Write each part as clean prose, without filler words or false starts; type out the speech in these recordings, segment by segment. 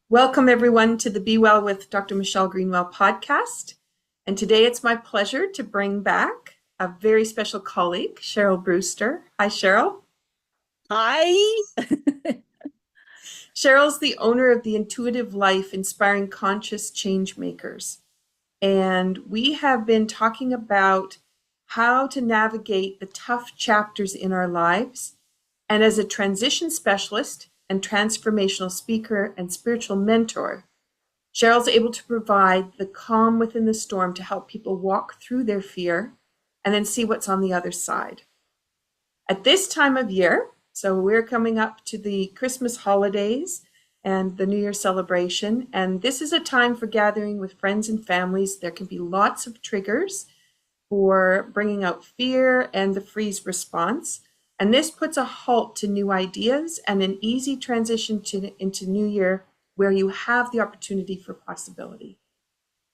Welcome, everyone, to the Be Well with Dr. Michelle Greenwell podcast. And today it's my pleasure to bring back a very special colleague, Cheryl Brewster. Hi, Cheryl. Hi. Cheryl's the owner of the Intuitive Life, inspiring conscious change makers. And we have been talking about how to navigate the tough chapters in our lives. And as a transition specialist and transformational speaker and spiritual mentor, Cheryl's able to provide the calm within the storm to help people walk through their fear and then see what's on the other side. At this time of year, so we're coming up to the Christmas holidays and the New Year celebration, and this is a time for gathering with friends and families. There can be lots of triggers for bringing out fear and the freeze response. And this puts a halt to new ideas and an easy transition into New Year where you have the opportunity for possibility.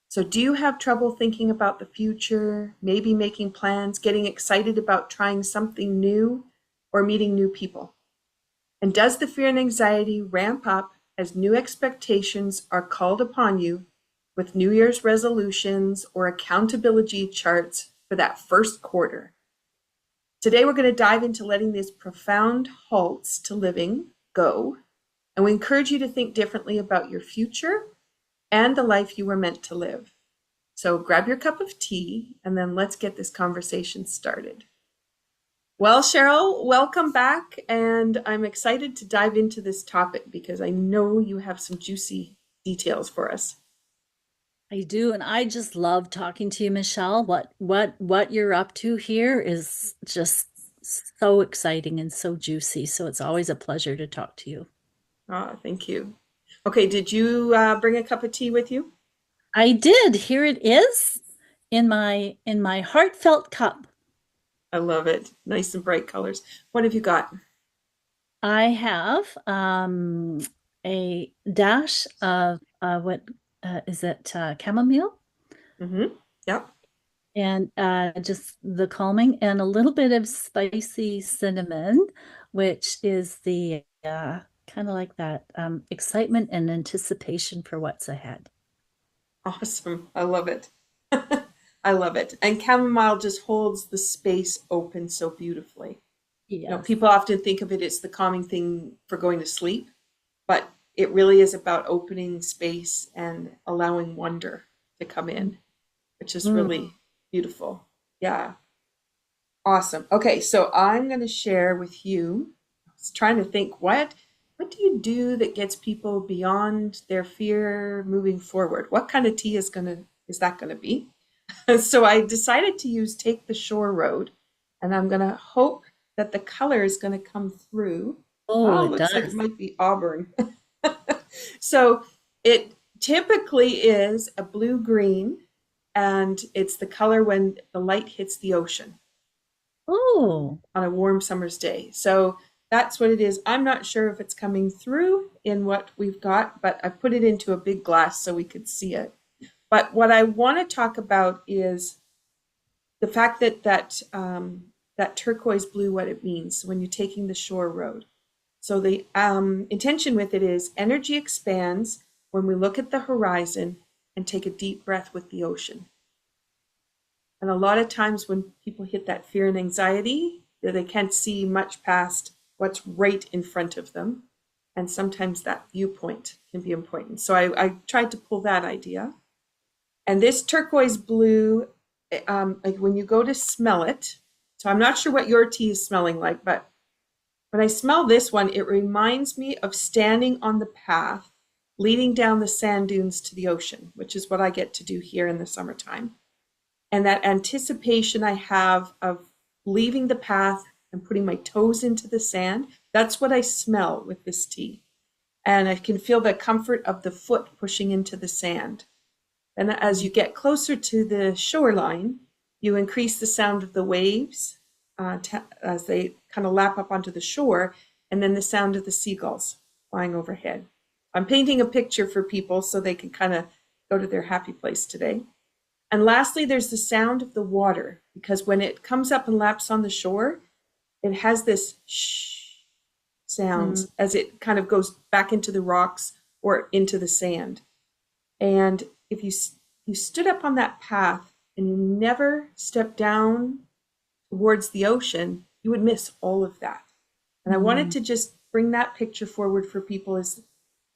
So do you have trouble thinking about the future, maybe making plans, getting excited about trying something new or meeting new people? And does the fear and anxiety ramp up as new expectations are called upon you with New Year's resolutions or accountability charts for that first quarter? Today, we're going to dive into letting these profound halts to living go. And we encourage you to think differently about your future and the life you were meant to live. So grab your cup of tea and then let's get this conversation started. Well, Cheryl, welcome back. And I'm excited to dive into this topic because I know you have some juicy details for us. I do, and I just love talking to you, Michelle. What you're up to here is just so exciting and so juicy. So it's always a pleasure to talk to you. Thank you. Okay, did you bring a cup of tea with you? I did. Here it is in my heartfelt cup. I love it. Nice and bright colors. What have you got? I have a dash of what is it chamomile? Mm-hmm. Yep. And just the calming and a little bit of spicy cinnamon, which is the kind of like that excitement and anticipation for what's ahead. Awesome. I love it. I love it. And chamomile just holds the space open so beautifully. Yes. People often think of it as the calming thing for going to sleep, but it really is about opening space and allowing wonder to come in, which is Mm. really beautiful. Yeah. Awesome. Okay, so I'm going to share with you. I was trying to think what do you do that gets people beyond their fear moving forward? What kind of tea is that going to be? So I decided to use Take the Shore Road, and I'm going to hope that the color is going to come through. Oh, Oh, it looks like it does. might be auburn. So it typically is a blue green, and it's the color when the light hits the ocean Oh, on a warm summer's day. So that's what it is. I'm not sure if it's coming through in what we've got, but I put it into a big glass so we could see it. But what I want to talk about is the fact that turquoise blue, what it means when you're taking the shore road. So the intention with it is energy expands when we look at the horizon and take a deep breath with the ocean. And a lot of times when people hit that fear and anxiety, they can't see much past what's right in front of them. And sometimes that viewpoint can be important. So I tried to pull that idea. And this turquoise blue, like when you go to smell it, so I'm not sure what your tea is smelling like, but when I smell this one, it reminds me of standing on the path leading down the sand dunes to the ocean, which is what I get to do here in the summertime. And that anticipation I have of leaving the path and putting my toes into the sand, that's what I smell with this tea. And I can feel the comfort of the foot pushing into the sand. And as you get closer to the shoreline, you increase the sound of the waves as they kind of lap up onto the shore, and then the sound of the seagulls flying overhead. I'm painting a picture for people so they can kind of go to their happy place today. And lastly, there's the sound of the water, because when it comes up and laps on the shore, it has this shh mm. sounds as it kind of goes back into the rocks or into the sand. And if you stood up on that path and you never stepped down towards the ocean, you would miss all of that. And I wanted Mm. to just bring that picture forward for people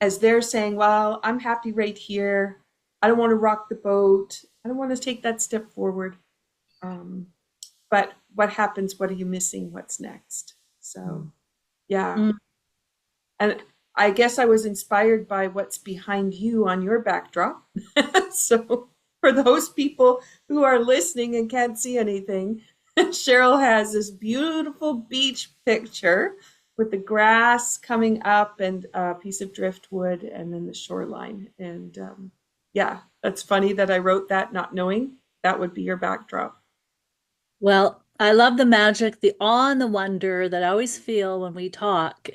as they're saying, well, I'm happy right here. I don't want to rock the boat. I don't want to take that step forward. Um, but what happens? What are you missing? What's next? So, yeah. Mm. And I guess I was inspired by what's behind you on your backdrop. So, for those people who are listening and can't see anything, Cheryl has this beautiful beach picture with the grass coming up and a piece of driftwood and then the shoreline. And yeah, that's funny that I wrote that not knowing that would be your backdrop. Well, I love the magic, the awe and the wonder that I always feel when we talk,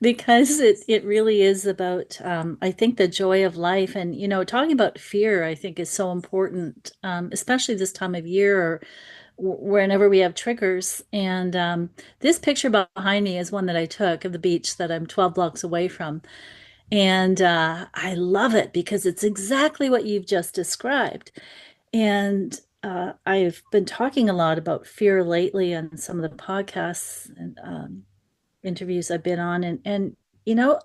because it really is about, I think, the joy of life. And, talking about fear, I think, is so important, especially this time of year or whenever we have triggers. And this picture behind me is one that I took of the beach that I'm 12 blocks away from. And I love it because it's exactly what you've just described. And I've been talking a lot about fear lately on some of the podcasts and interviews I've been on. And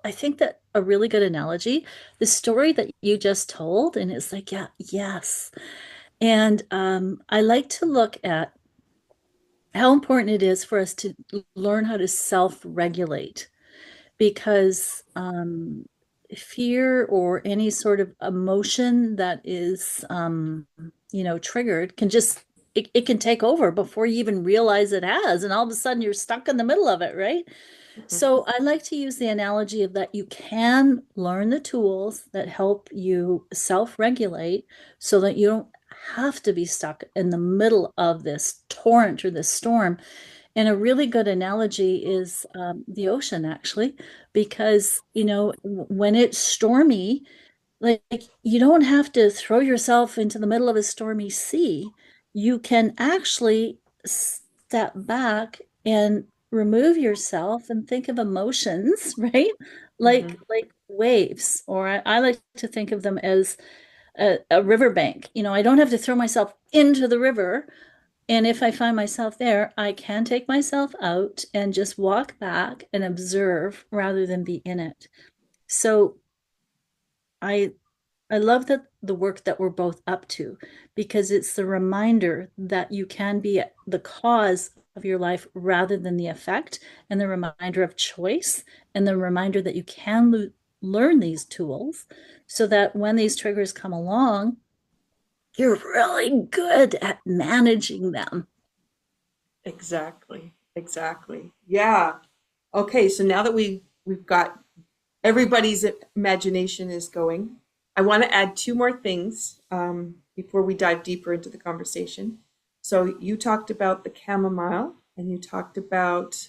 I think that a really good analogy, the story that you just told, and it's like, yeah, yes. And I like to look at how important it is for us to learn how to self-regulate because fear or any sort of emotion that is triggered can just it can take over before you even realize it has, and all of a sudden you're stuck in the middle of it, right? So I like to use the analogy of that you can learn the tools that help you self-regulate so that you don't have to be stuck in the middle of this torrent or this storm. And a really good analogy is the ocean, actually, because, when it's stormy, like you don't have to throw yourself into the middle of a stormy sea. You can actually step back and remove yourself and think of emotions, right? Mhm. Like waves, or I like to think of them as a riverbank. I don't have to throw myself into the river, and if I find myself there, I can take myself out and just walk back and observe rather than be in it. So I I love that the work that we're both up to because it's the reminder that you can be the cause of your life rather than the effect, and the reminder of choice, and the reminder that you can learn these tools so that when these triggers come along, you're really good at managing them. Exactly. Exactly. Yeah. Okay, so now that we've got everybody's imagination is going, I want to add two more things before we dive deeper into the conversation. So you talked about the chamomile and you talked about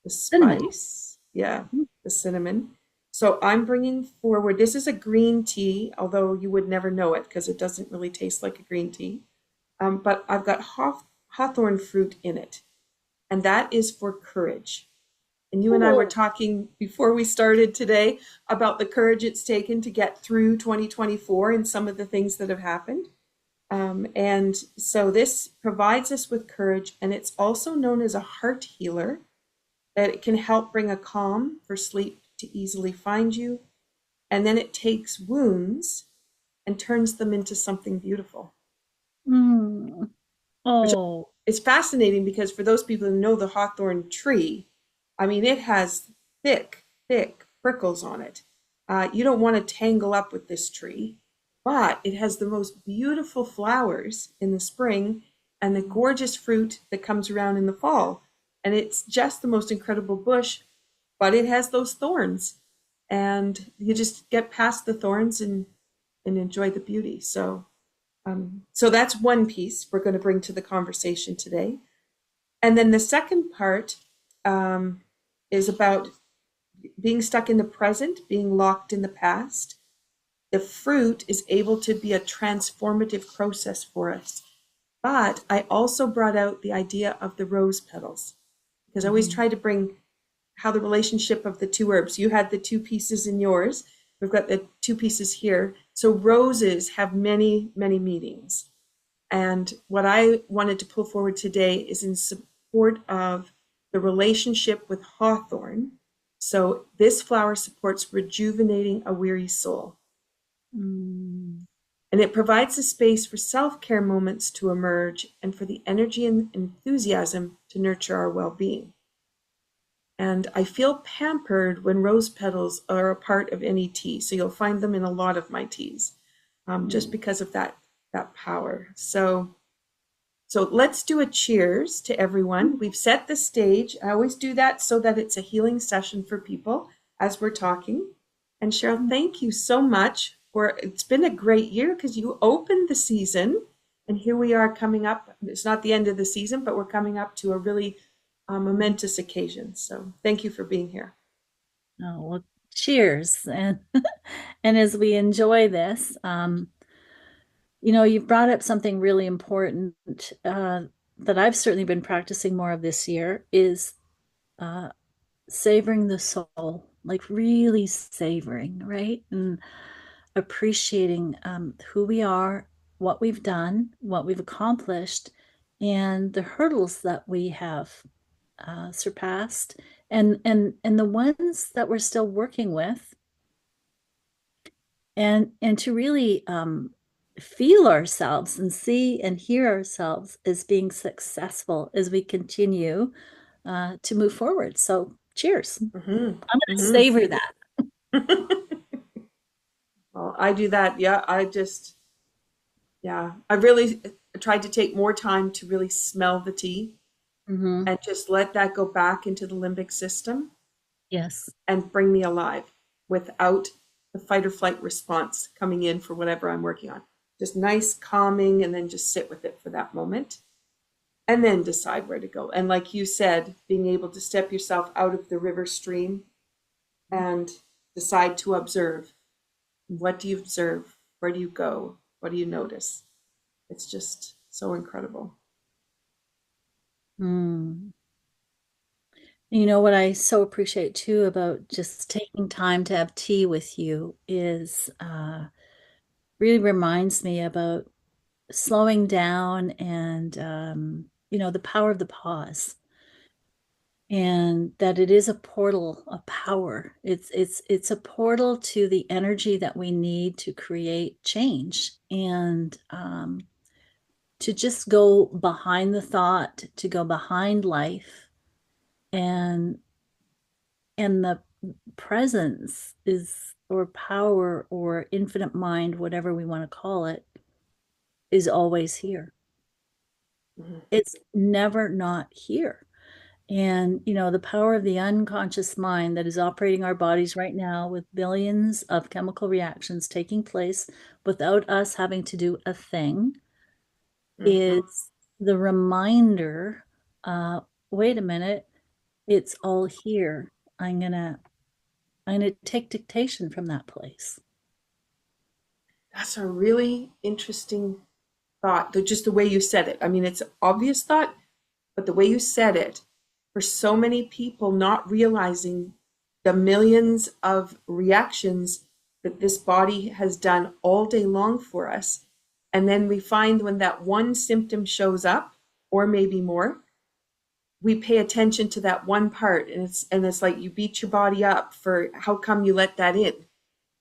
the Cinnamon. spice. Yeah, the cinnamon. So I'm bringing forward, this is a green tea, although you would never know it because it doesn't really taste like a green tea. But I've got hawthorn fruit in it, and that is for courage. And you and I were Oh. talking before we started today about the courage it's taken to get through 2024 and some of the things that have happened. And so this provides us with courage, and it's also known as a heart healer, that it can help bring a calm for sleep to easily find you. And then it takes wounds and turns them into something beautiful, Mm. which Oh. is fascinating because for those people who know the hawthorn tree, I mean, it has thick, thick prickles on it. You don't want to tangle up with this tree, but it has the most beautiful flowers in the spring and the gorgeous fruit that comes around in the fall. And it's just the most incredible bush, but it has those thorns. And you just get past the thorns and enjoy the beauty. So that's one piece we're going to bring to the conversation today. And then the second part um, is about being stuck in the present, being locked in the past. The fruit is able to be a transformative process for us. But I also brought out the idea of the rose petals because I always Mhm. try to bring how the relationship of the two herbs. You had the two pieces in yours. We've got the two pieces here. So roses have many, many meanings. And what I wanted to pull forward today is in support of the relationship with hawthorn. So this flower supports rejuvenating a weary soul. Mm. And it provides a space for self-care moments to emerge and for the energy and enthusiasm to nurture our well-being. And I feel pampered when rose petals are a part of any tea. So you'll find them in a lot of my teas, just Mm. because of that power. So let's do a cheers to everyone. We've set the stage. I always do that so that it's a healing session for people as we're talking. And Cheryl, thank you so much for it's been a great year because you opened the season and here we are coming up. It's not the end of the season, but we're coming up to a really momentous occasion. So thank you for being here. Oh, well, cheers. And and as we enjoy this, you've brought up something really important that I've certainly been practicing more of this year is uh, savoring the soul, like really savoring, right? And appreciating who we are, what we've done, what we've accomplished, and the hurdles that we have surpassed, and the ones that we're still working with, and to really feel ourselves and see and hear ourselves as being successful as we continue to move forward. So, cheers. Mm-hmm. I'm going to Mm-hmm. savor that. Well, I do that. Yeah, I really tried to take more time to really smell the tea Hmm. and just let that go back into the limbic system Yes. and bring me alive without the fight or flight response coming in for whatever I'm working on. Just nice calming and then just sit with it for that moment and then decide where to go. And like you said, being able to step yourself out of the river stream and decide to observe. What do you observe? Where do you go? What do you notice? It's just so incredible. Mm. You know what I so appreciate too about just taking time to have tea with you is really reminds me about slowing down and the power of the pause, and that it is a portal of power. It's a portal to the energy that we need to create change, and to just go behind the thought, to go behind life, and the presence is, or power, or infinite mind, whatever we want to call it, is always here. Mhm. It's never not here. And the power of the unconscious mind that is operating our bodies right now with billions of chemical reactions taking place without us having to do a thing Mhm. is the reminder, uh wait a minute, it's all here. I'm gonna take dictation from that place. That's a really interesting thought. Just the way you said it. I mean, it's an obvious thought, but the way you said it, for so many people not realizing the millions of reactions that this body has done all day long for us. And then we find when that one symptom shows up, or maybe more, we pay attention to that one part. And it's like you beat your body up for how come you let that in,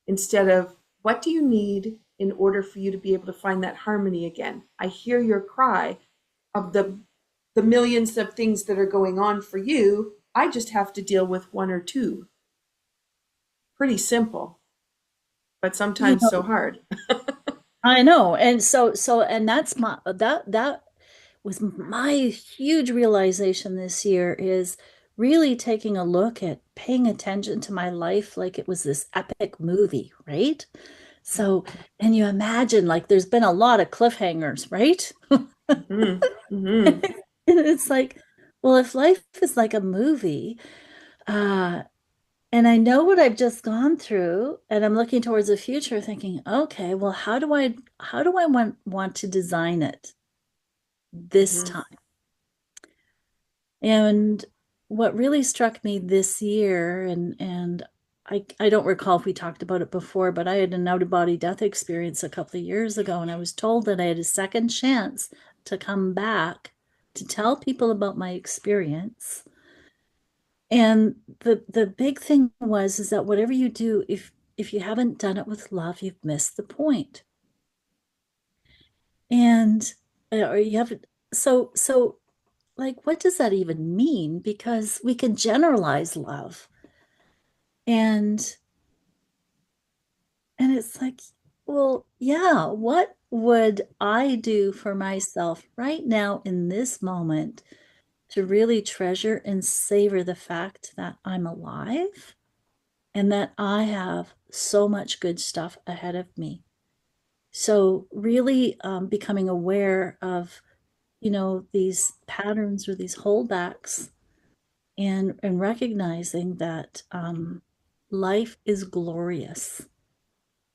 instead of what do you need in order for you to be able to find that harmony again. I hear your cry of the millions of things that are going on for you. I just have to deal with one or two. Pretty simple, but You sometimes so know, hard. I know. And and that's that was my huge realization this year, is really taking a look at paying attention to my life like it was this epic movie, right? So, and you imagine, like, there's been a lot of cliffhangers, right? Mm-hmm. Mm-hmm. And it's like, well, if life is like a movie, uh, and I know what I've just gone through, and I'm looking towards the future thinking, okay, well, how do I want to design it this Mm-hmm. time? And what really struck me this year, and I don't recall if we talked about it before, but I had an out-of-body death experience a couple of years ago, and I was told that I had a second chance to come back to tell people about my experience. And the big thing was is that whatever you do, if you haven't done it with love, you've missed the point. And or you haven't, so like, what does that even mean? Because we can generalize love. And it's like, well, yeah, what would I do for myself right now in this moment to really treasure and savor the fact that I'm alive and that I have so much good stuff ahead of me? So really becoming aware of, these patterns or these holdbacks, and recognizing that life is glorious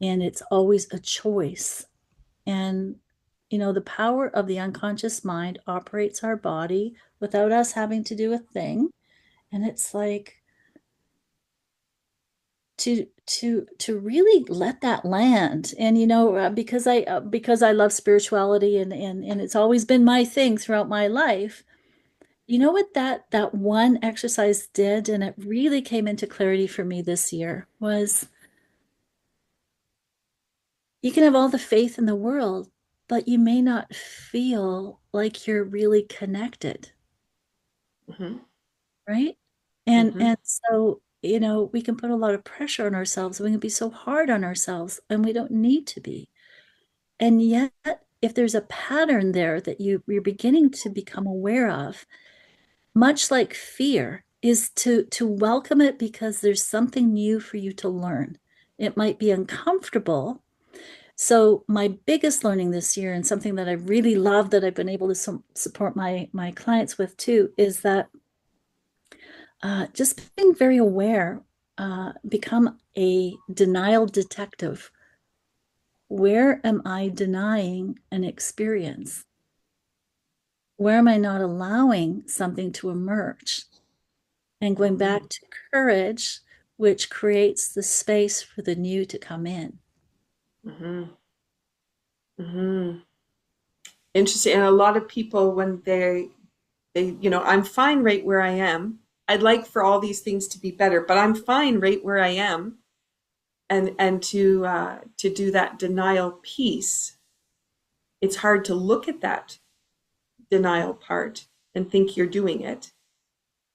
and it's always a choice. And the power of the unconscious mind operates our body without us having to do a thing. And it's like to really let that land. And because I love spirituality, and it's always been my thing throughout my life. You know what that one exercise did, and it really came into clarity for me this year, was you can have all the faith in the world, but you may not feel like you're really connected, Mm-hmm. right? And Mm-hmm. and so, we can put a lot of pressure on ourselves. We can be so hard on ourselves, and we don't need to be. And yet, if there's a pattern there that you're beginning to become aware of, much like fear, is to welcome it, because there's something new for you to learn. It might be uncomfortable. So my biggest learning this year, and something that I really love that I've been able to support my clients with too, is that just being very aware, become a denial detective. Where am I denying an experience? Where am I not allowing something to emerge? And going Mm-hmm. back to courage, which creates the space for the new to come in. Mm-hmm. Mm-hmm. Interesting. And a lot of people, when I'm fine right where I am. I'd like for all these things to be better, but I'm fine right where I am. And to do that denial piece, it's hard to look at that denial part and think you're doing it.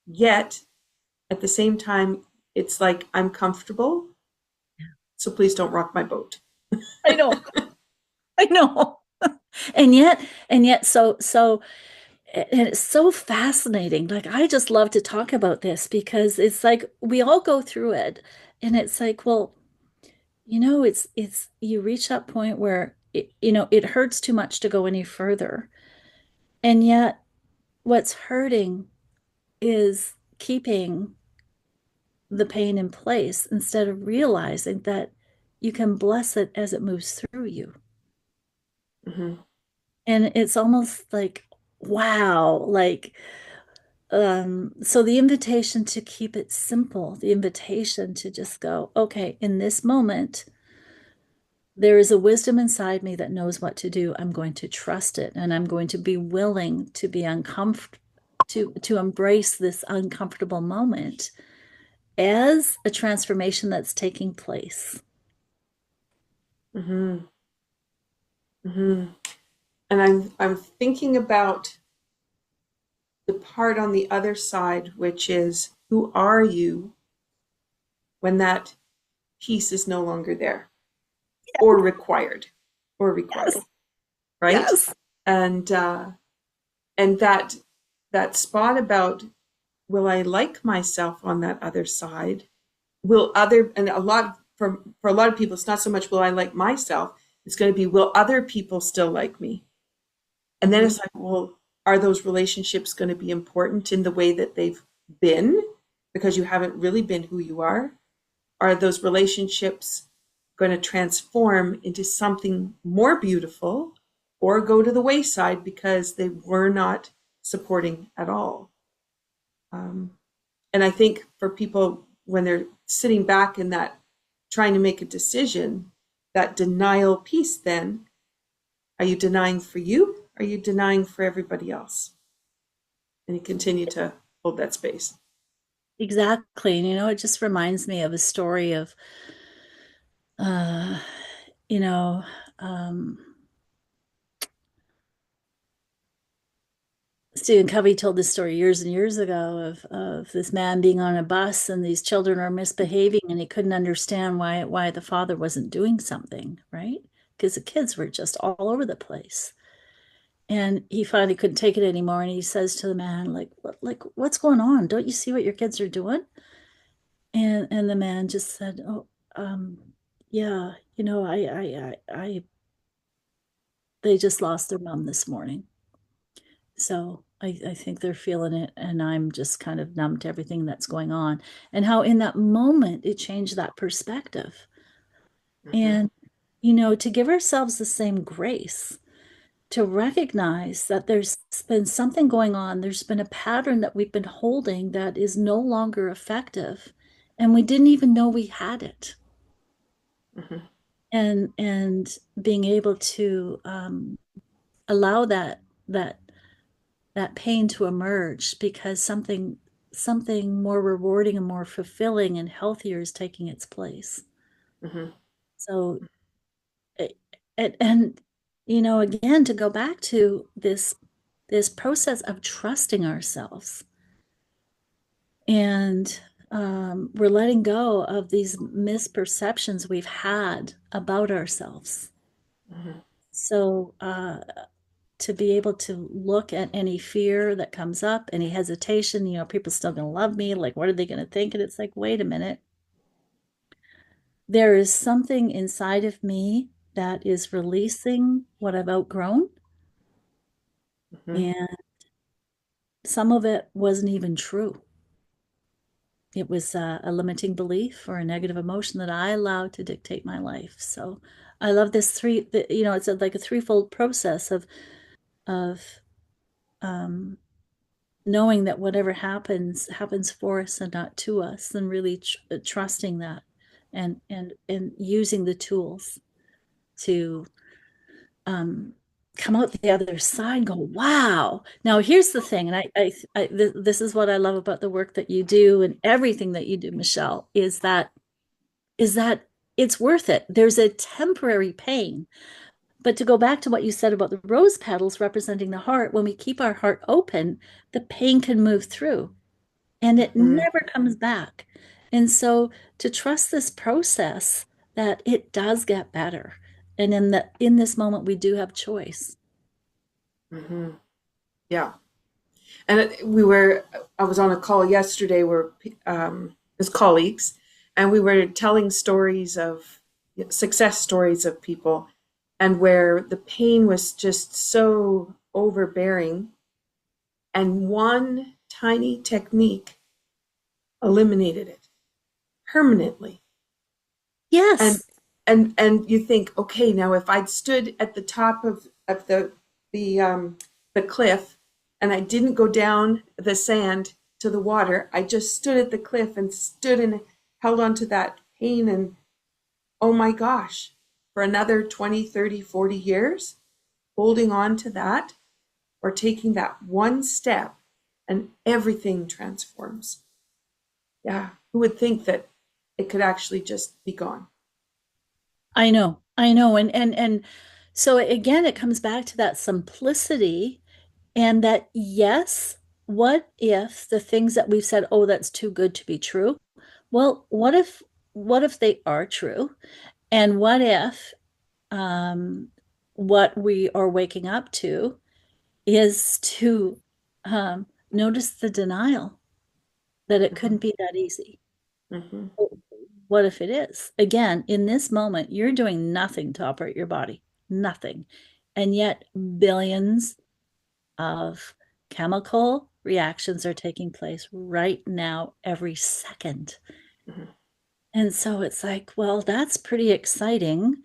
Yet at the same time, it's like I'm comfortable, so please don't rock my boat. I know, I know. And yet, and it's so fascinating. Like, I just love to talk about this, because it's like we all go through it. And it's like, well, it's you reach that point where it hurts too much to go any further. And yet what's hurting is keeping the pain in place, instead of realizing that you can bless it as it moves through you. Mm-hmm. And it's almost like, wow, like, so the invitation to keep it simple, the invitation to just go, okay, in this moment, there is a wisdom inside me that knows what to do. I'm going to trust it, and I'm going to be willing to be uncomfortable, to embrace this uncomfortable moment as a transformation that's taking place. Mm-hmm. Mm-hmm. And I'm thinking about the part on the other side, which is, who are you when that piece is no longer there, or required, or Yes, required, right? yes, And and that spot about, will I like myself on that other side? Will other, and a lot, for a lot of people, it's not so much will I like myself, it's going to be, will other people still like me? And then mhm, it's like, well, are those relationships going to be important in the way that they've been, because you haven't really been who you are? Are those relationships going to transform into something more beautiful, or go to the wayside because they were not supporting at all? And I think for people, when they're sitting back in that, trying to make a decision, that denial piece, then, are you denying for you? Are you denying for everybody else? And you continue to hold that space. Exactly. And, it just reminds me of a story of, uh, you know, um, Stephen Covey told this story years and years ago of this man being on a bus and these children are misbehaving and he couldn't understand why the father wasn't doing something, right? Because the kids were just all over the place. And he finally couldn't take it anymore. And he says to the man, what's going on? Don't you see what your kids are doing? And the man just said, "Oh, yeah, they just lost their mom this morning. So I think they're feeling it, and I'm just kind of numb to everything that's going on." And how in that moment it changed that perspective. Mm-hmm. And, to give ourselves the same grace, to recognize that there's been something going on, there's been a pattern that we've been holding that is no longer effective, and we didn't even know we had it. Mm-hmm. And being able to allow that that pain to emerge because something more rewarding and more fulfilling and healthier is taking its place. Mm-hmm. So and again, to go back to this process of trusting ourselves, and we're letting go of these misperceptions we've had about ourselves. Mm-hmm. So to be able to look at any fear that comes up, any hesitation, people still going to love me. Like, what are they going to think? And it's like, wait a minute. There is something inside of me that is releasing what I've outgrown. Mm-hmm. And some of it wasn't even true. It was a limiting belief or a negative emotion that I allowed to dictate my life. So I love this it's like a threefold process of um, knowing that whatever happens for us and not to us, and really trusting that, and using the tools to um, come out the other side and go, wow. Now here's the thing, and this is what I love about the work that you do and everything that you do, Michelle, is that it's worth it. There's a temporary pain. But to go back to what you said about the rose petals representing the heart, when we keep our heart open, the pain can move through and it Mm-hmm. never comes back. And so to trust this process, that it does get better. And in this moment, we do have choice. Mm-hmm. Yeah. And I was on a call yesterday where as colleagues, and we were telling stories of success stories of people, and where the pain was just so overbearing, and one tiny technique eliminated it permanently. And Yes. and you think, okay, now if I'd stood at the top of the the cliff, and I didn't go down the sand to the water, I just stood at the cliff and stood and held on to that pain, and oh my gosh, for another 20, 30, 40 years, holding on to that or taking that one step, and everything transforms. Yeah, who would think that it could actually just be gone? I know. I know. And so again, it comes back to that simplicity, and that, yes, what if the things that we've said, oh, that's too good to be true? Well, what if they are true? And what if um, what we are waking up to is to notice the denial that it Mm-hmm. couldn't be that easy. Mm-hmm. What if it is? Again, in this moment, you're doing nothing to operate your body, nothing. And yet, billions of chemical reactions are taking place right now, every second. Mm-hmm. And so it's like, well, that's pretty exciting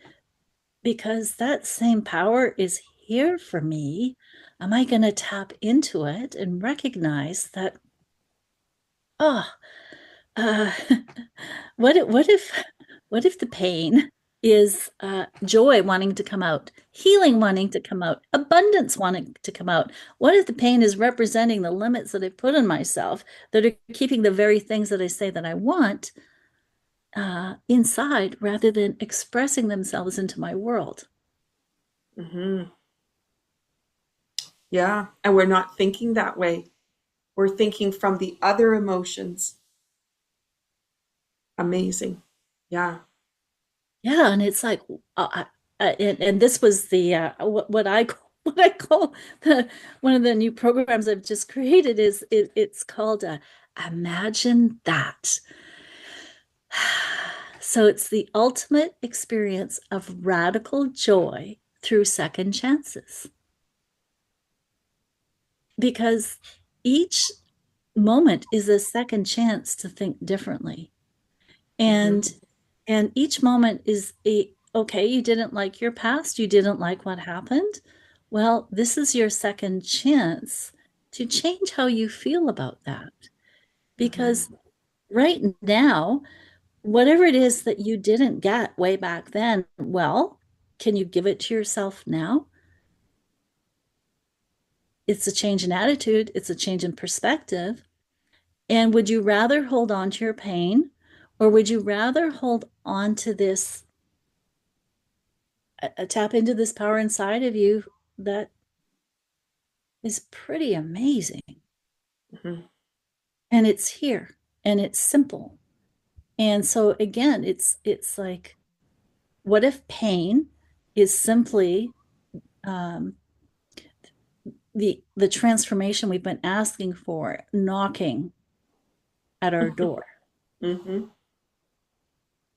because that same power is here for me. Am I going to tap into it and recognize that oh, uh, what if the pain is joy wanting to come out, healing wanting to come out, abundance wanting to come out? What if the pain is representing the limits that I put on myself that are keeping the very things that I say that I want inside rather than expressing themselves into my world? Hmm. Yeah. And we're not thinking that way. We're thinking from the other emotions. Amazing. Yeah. Yeah, and it's like, and this was the what I what I call the one of the new programs I've just created is it's called Imagine That. So it's the ultimate experience of radical joy through second chances, because each moment is a second chance to think differently. Hmm. And each moment is a okay, you didn't like your past, you didn't like what happened. Well, this is your second chance to change how you feel about that. Because Hmm. right now, whatever it is that you didn't get way back then, well, can you give it to yourself now? It's a change in attitude, it's a change in perspective. And would you rather hold on to your pain, or would you rather hold on to this, tap into this power inside of you that is pretty amazing? Hmm. And it's here and it's simple. And so again, it's like, what if pain is simply um, the transformation we've been asking for knocking at our door? Hmm.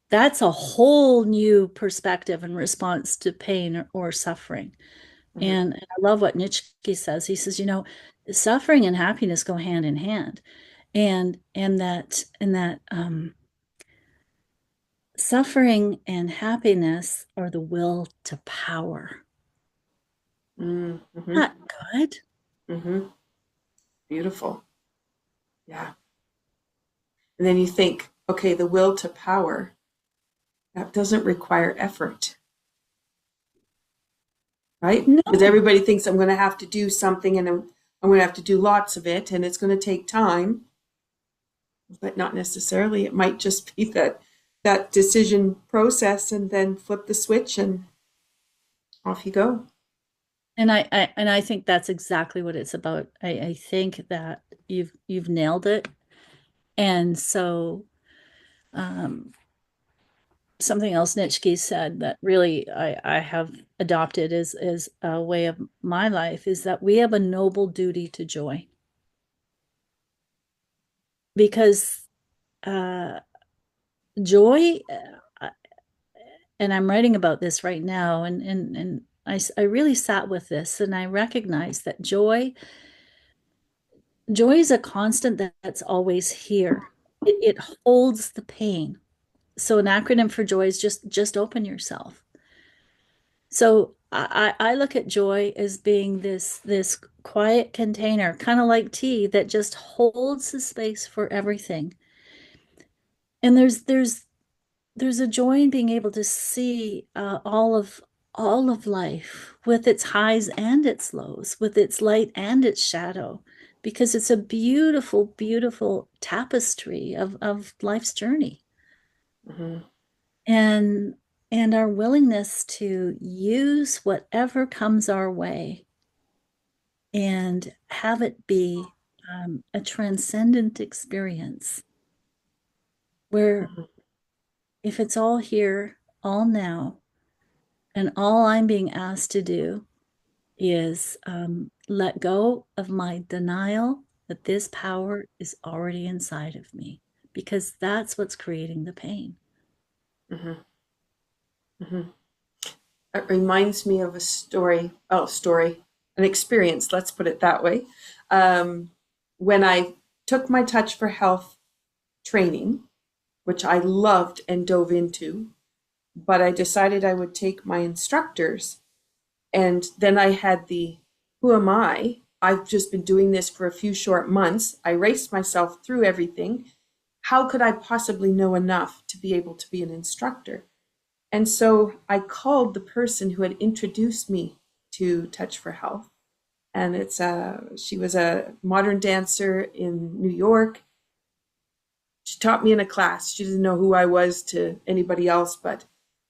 That's a whole new perspective in response to pain or suffering. Hmm. And I love what Nietzsche says. He says, suffering and happiness go hand in hand. And that suffering and happiness are the will to power. Hmm. Not good. Hmm. Beautiful. Yeah. And then you think, okay, the will to power, that doesn't require effort, right? Because No. everybody thinks I'm going to have to do something and I'm going to have to do lots of it and it's going to take time, but not necessarily. It might just be that decision process and then flip the switch and off you go. And I think that's exactly what it's about. I think that you've nailed it. And so um, something else Nietzsche said that really I have adopted as a way of my life is that we have a noble duty to joy, because uh, joy, and I'm writing about this right now, and I really sat with this and I recognized that joy is a constant that's always here. It holds the pain. So an acronym for joy is just open yourself. So I look at joy as being this quiet container, kind of like tea, that just holds the space for everything. And there's a joy in being able to see all of life with its highs and its lows, with its light and its shadow, because it's a beautiful, beautiful tapestry of life's journey. Hmm. And our willingness to use whatever comes our way and have it be a transcendent experience where, Hmm. if it's all here, all now, and all I'm being asked to do is let go of my denial that this power is already inside of me, because that's what's creating the pain. Hmm. Hmm. It reminds me of a story, an experience, let's put it that way. Um, when I took my Touch for Health training, which I loved and dove into, but I decided I would take my instructors. And then I had the who am I? I've just been doing this for a few short months. I raced myself through everything. How could I possibly know enough to be able to be an instructor? And so I called the person who had introduced me to Touch for Health. And she was a modern dancer in New York. She taught me in a class. She didn't know who I was to anybody else, but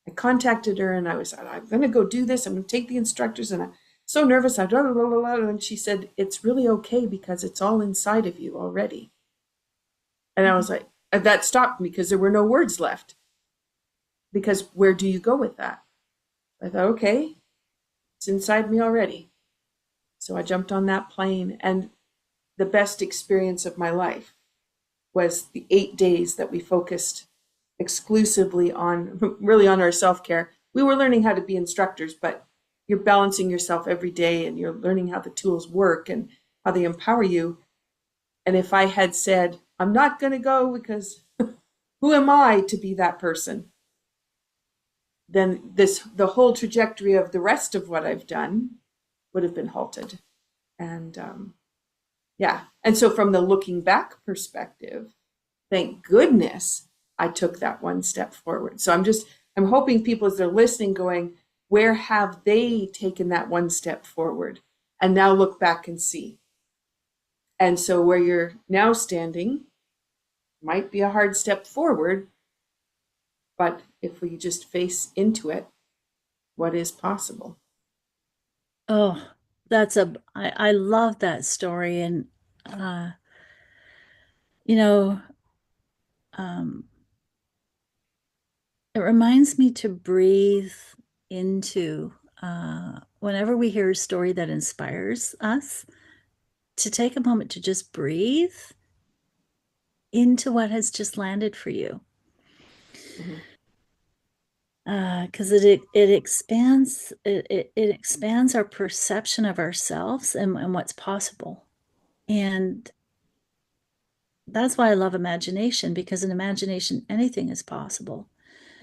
I contacted her and I'm going to go do this. I'm going to take the instructors, and I'm so nervous. And she said, it's really okay because it's all inside of you already. And I was like, that stopped me because there were no words left. Because where do you go with that? I thought, okay, it's inside me already. So I jumped on that plane, and the best experience of my life was the 8 days that we focused exclusively on really on our self-care. We were learning how to be instructors, but you're balancing yourself every day and you're learning how the tools work and how they empower you. And if I had said, I'm not going to go because who am I to be that person? Then the whole trajectory of the rest of what I've done would have been halted. And yeah. And so from the looking back perspective, thank goodness I took that one step forward. So I'm hoping people as they're listening going, where have they taken that one step forward? And now look back and see. And so where you're now standing might be a hard step forward, but if we just face into it, what is possible? Oh, I love that story. And, uh, you know, um, it reminds me to breathe into, whenever we hear a story that inspires us, to take a moment to just breathe into what has just landed for you. Mm-hmm. Because it expands our perception of ourselves and what's possible. And that's why I love imagination, because in imagination, anything is possible.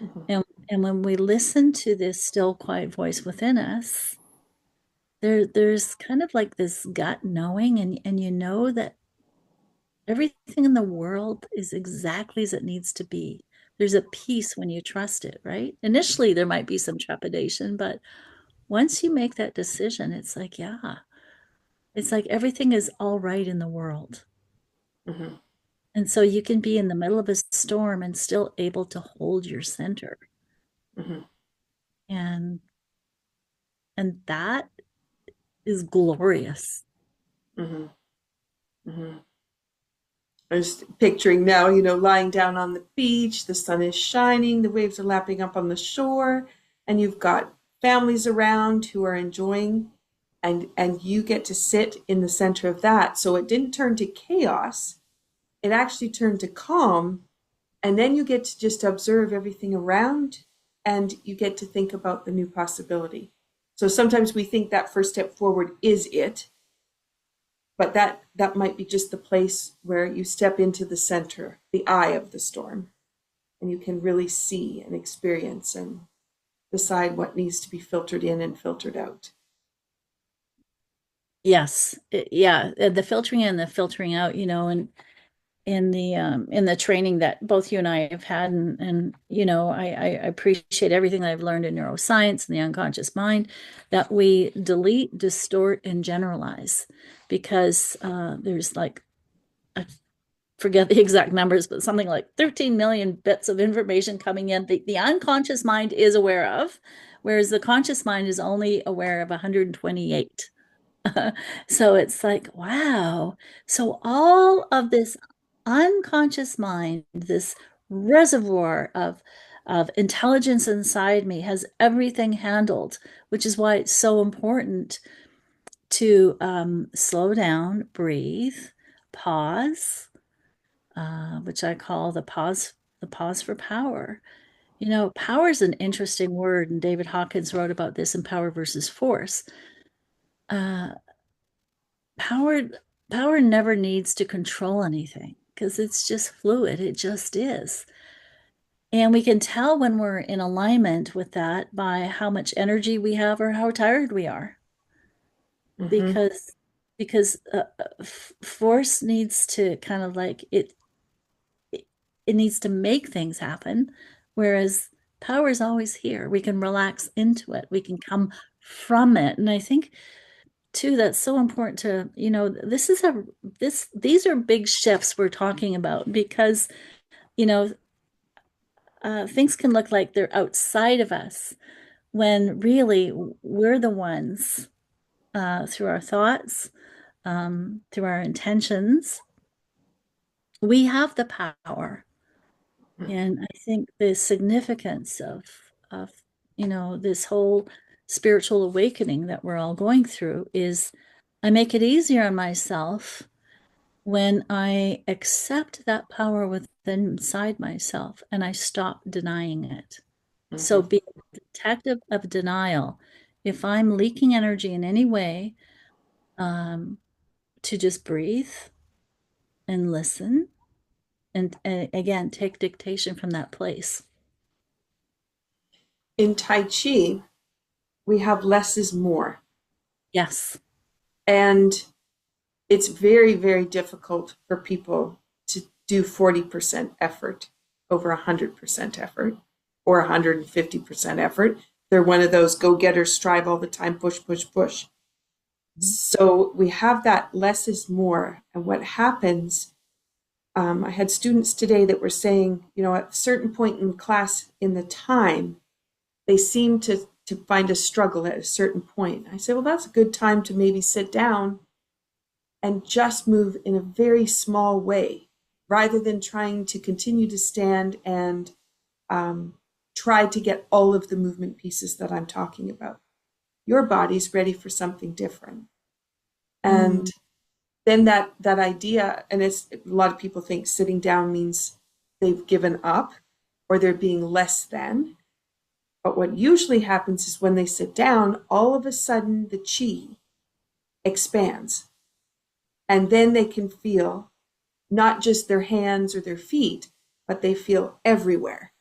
Mm-hmm. And when we listen to this still quiet voice within us, there's kind of like this gut knowing, and you know that everything in the world is exactly as it needs to be. There's a peace when you trust it, right? Initially, there might be some trepidation, but once you make that decision, it's like, yeah, it's like everything is all right in the world. Mm-hmm. And so you can be in the middle of a storm and still able to hold your center. Mm-hmm. And that is glorious. Mm-hmm. Mm-hmm. I'm just picturing now, lying down on the beach, the sun is shining, the waves are lapping up on the shore, and you've got families around who are enjoying, and you get to sit in the center of that. So it didn't turn to chaos, it actually turned to calm, and then you get to just observe everything around, and you get to think about the new possibility. So sometimes we think that first step forward is it, but that might be just the place where you step into the center, the eye of the storm, and you can really see and experience and decide what needs to be filtered in and filtered out. Yes. Yeah. The filtering in and the filtering out, and in the training that both you and I have had, and I appreciate everything that I've learned in neuroscience and the unconscious mind, that we delete, distort, and generalize, because there's like, I forget the exact numbers, but something like 13 million bits of information coming in the unconscious mind is aware of, whereas the conscious mind is only aware of 128. So it's like, wow. So all of this unconscious mind, this reservoir of intelligence inside me, has everything handled, which is why it's so important to slow down, breathe, pause, which I call the pause for power. Power is an interesting word, and David Hawkins wrote about this in Power versus Force. Uh, power power never needs to control anything because it's just fluid. It just is. And we can tell when we're in alignment with that by how much energy we have or how tired we are. Mm-hmm. Because because force needs to kind of like it needs to make things happen, whereas power is always here. We can relax into it. We can come from it. And I think too, that's so important to, this is these are big shifts we're talking about because, you know, things can look like they're outside of us when really we're the ones, through our thoughts, through our intentions, we have the power. And I think the significance of this whole spiritual awakening that we're all going through is I make it easier on myself when I accept that power within inside myself and I stop denying it. So Mhm. be a detective of denial. If I'm leaking energy in any way, um, to just breathe and listen and again take dictation from that place. In Tai Chi, we have less is more. Yes. And it's very, very difficult for people to do 40% effort over 100% effort or 150% effort. They're one of those go getters, strive all the time, push, push, push. So we have that less is more. And what happens, I had students today that were saying, at a certain point in class in the time, they seem to find a struggle at a certain point. I said, well, that's a good time to maybe sit down and just move in a very small way rather than trying to continue to stand and um, try to get all of the movement pieces that I'm talking about. Your body's ready for something different. And Mm. then that idea, and it's a lot of people think sitting down means they've given up or they're being less than. But what usually happens is when they sit down, all of a sudden the chi expands. And then they can feel not just their hands or their feet, but they feel everywhere.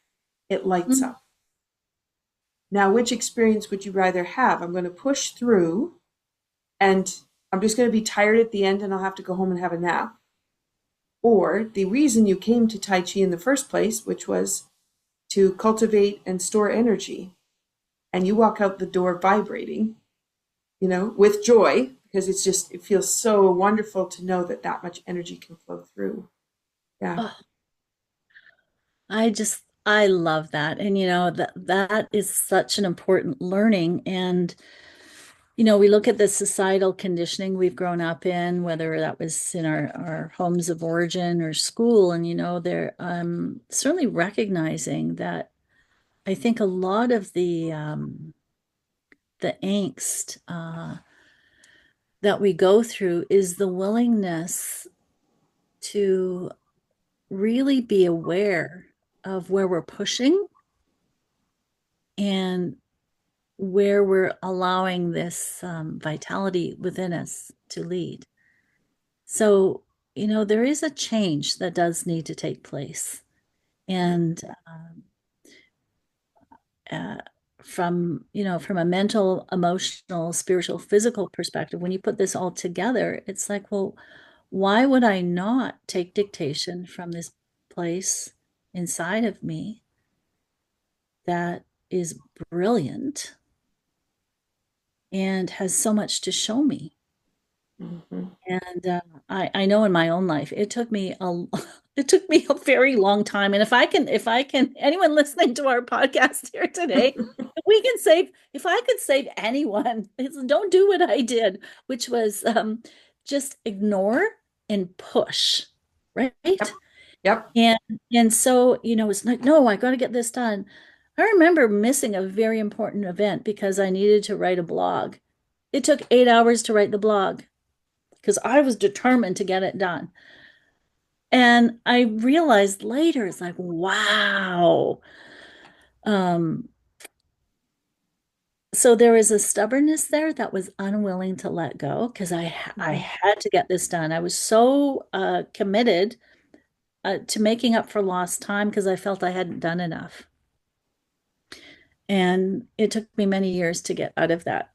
It lights Mm. up. Now, which experience would you rather have? I'm going to push through and I'm just going to be tired at the end and I'll have to go home and have a nap. Or the reason you came to Tai Chi in the first place, which was to cultivate and store energy, and you walk out the door vibrating, with joy, because it feels so wonderful to know that that much energy can flow through. Yeah. Oh, I love that. And that is such an important learning. And we look at the societal conditioning we've grown up in, whether that was in our homes of origin or school, and they're certainly recognizing that I think a lot of the angst that we go through is the willingness to really be aware of where we're pushing and where we're allowing this vitality within us to lead. So, there is a change that does need to take place. And uh, from a mental, emotional, spiritual, physical perspective, when you put this all together, it's like, well, why would I not take dictation from this place inside of me that is brilliant and has so much to show me? Mm-hmm. And I know in my own life, it took me a it took me a very long time. And if I can, anyone listening to our podcast here today, if I could save anyone, it's don't do what I did, which was just ignore and push, right? Yep. Yep. And and so, it's like, no, I got to get this done. I remember missing a very important event because I needed to write a blog. It took 8 hours to write the blog because I was determined to get it done. And I realized later, it's like, wow. Um, so there was a stubbornness there that was unwilling to let go because I Mm-hmm. had to get this done. I was so committed to making up for lost time because I felt I hadn't done enough. And it took me many years to get out of that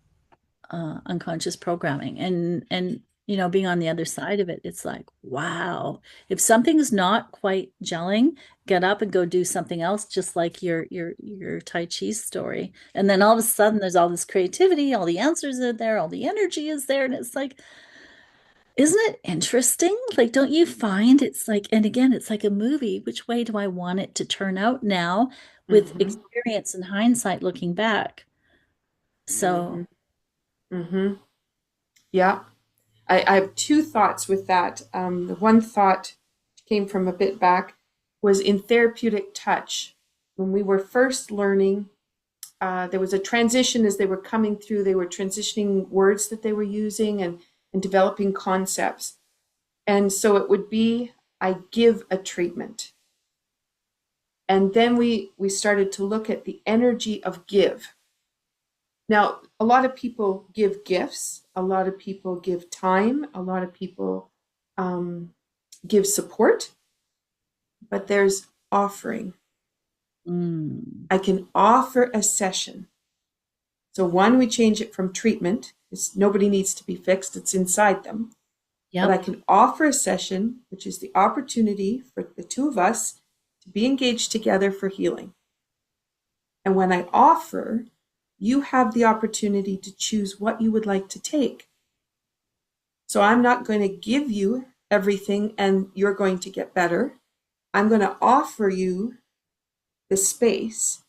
unconscious programming. And being on the other side of it, it's like, wow, if something's not quite gelling, get up and go do something else, just like your Tai Chi story. And then all of a sudden there's all this creativity, all the answers are there, all the energy is there. And it's like, isn't it interesting? Like, don't you find it's like, and again, it's like a movie. Which way do I want it to turn out now with Mm-hmm. experience and hindsight looking back? Mm-hmm. So, Mm-hmm. Yeah. I have two thoughts with that. The one thought came from a bit back was in therapeutic touch. When we were first learning, there was a transition as they were coming through. They were transitioning words that they were using and developing concepts. And so it would be, I give a treatment. And then we started to look at the energy of give. Now, a lot of people give gifts, a lot of people give time, a lot of people um, give support, but there's offering. mm, I can offer a session. So, one, we change it from treatment, because nobody needs to be fixed, it's inside them. But I yep. can offer a session, which is the opportunity for the two of us to be engaged together for healing. And when I offer, you have the opportunity to choose what you would like to take. So I'm not going to give you everything and you're going to get better. I'm going to offer you the space